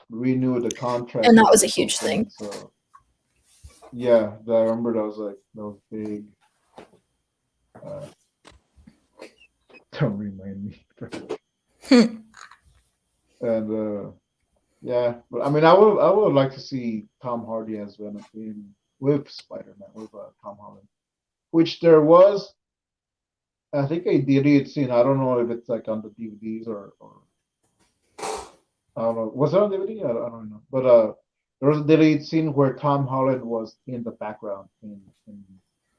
renewed the contract. And that was a huge thing. So yeah, I remember that was big. Don't remind me. And yeah, but I mean, I would like to see Tom Hardy as Venom with Spider-Man with Tom Holland, which there was, I think, a deleted scene. I don't know if it's like on the DVDs or I don't know. Was it on DVD? I don't know. But there was a deleted scene where Tom Holland was in the background in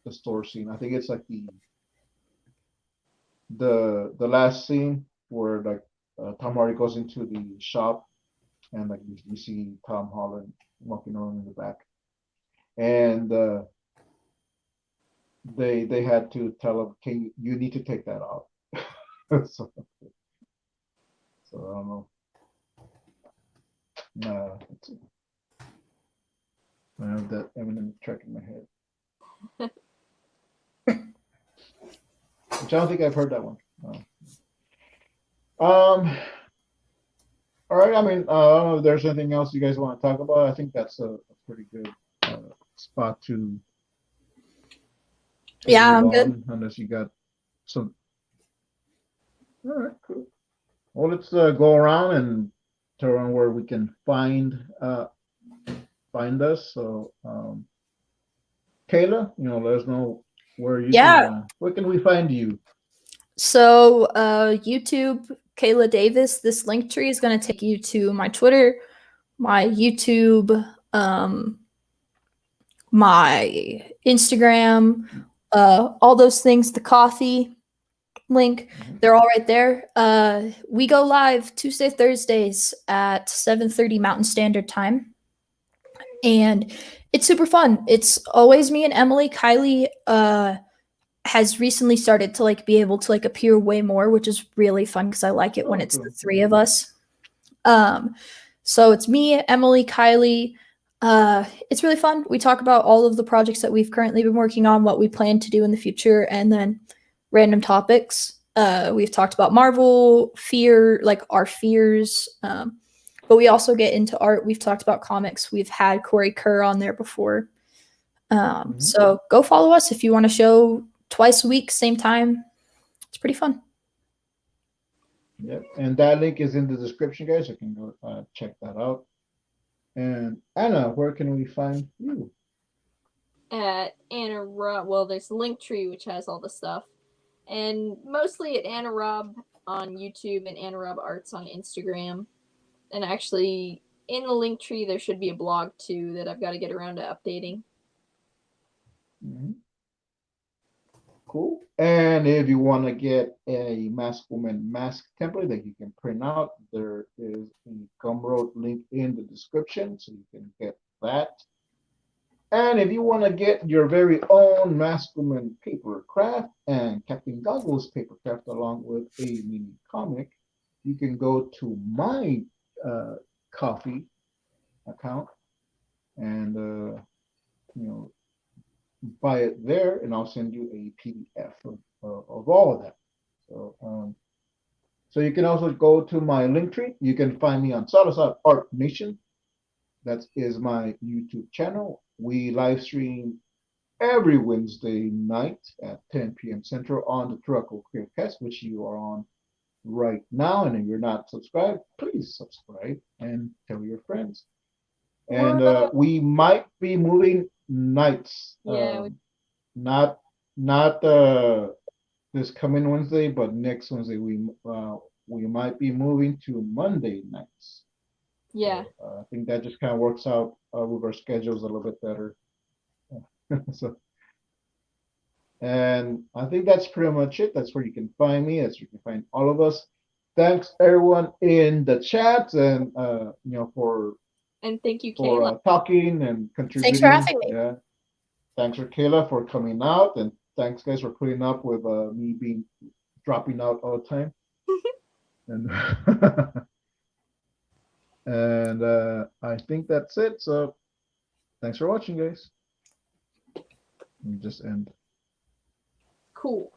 the store scene. I think it's like the last scene where like Tom Hardy goes into the shop and like you see Tom Holland walking around in the back, and they had to tell him, "Can you need to take that out?" so, so I don't know. Nah, I have that Eminem track in my head, which I don't think I've heard that one. No. All right. I mean, I don't know if there's anything else you guys want to talk about. I think that's a pretty good spot to Yeah, move I'm good. on, unless you got some. All right, cool. Well, let's go around and tell around where we can find us. So, Kayla, let us know where you Yeah. can. Where can we find you? So, YouTube, Kayla Davis. This link tree is going to take you to my Twitter, my YouTube, my Instagram, all those things. The coffee link, they're all right there. We go live Tuesday, Thursdays at 7:30 Mountain Standard Time, and it's super fun. It's always me and Emily. Kylie has recently started to like be able to like appear way more, which is really fun because I like it when it's the three of us. So it's me, Emily, Kylie. It's really fun. We talk about all of the projects that we've currently been working on, what we plan to do in the future, and then random topics. We've talked about Marvel, fear, like our fears. But we also get into art. We've talked about comics. We've had Corey Kerr on there before. So go follow us if you want to show twice a week, same time. It's pretty fun. Yep, and that link is in the description, guys. You can go check that out. And Anna, where can we find you? At Anna Raub. Well, there's Linktree, which has all the stuff, and mostly at Anna Raub on YouTube and Anna Raub Arts on Instagram. And actually, in the Linktree, there should be a blog too that I've got to get around to updating. Cool. And if you want to get a Mask Woman mask template that you can print out, there is a Gumroad link in the description, so you can get that. And if you want to get your very own Mask Woman paper craft and Captain Goggles paper craft along with a mini comic, you can go to my Coffee account and buy it there, and I'll send you a PDF of all of that. So you can also go to my link tree. You can find me on Salazar Art Nation. That is my YouTube channel. We live stream every Wednesday night at 10 p.m. Central on the TuracoCreativeCast, which you are on right now. And if you're not subscribed, please subscribe and tell your friends. And we might be moving nights. Yeah. Not this coming Wednesday, but next Wednesday we might be moving to Monday nights. Yeah. So, I think that just kind of works out with our schedules a little bit better. So, and I think that's pretty much it. That's where you can find me. That's where you can find all of us. Thanks everyone in the chat, and and thank you, Kayla, for talking and contributing. Thanks for having me. Yeah. Thanks for Kayla for coming out, and thanks guys for putting up with me dropping out all the time. And and I think that's it. So thanks for watching, guys. Just end. Cool.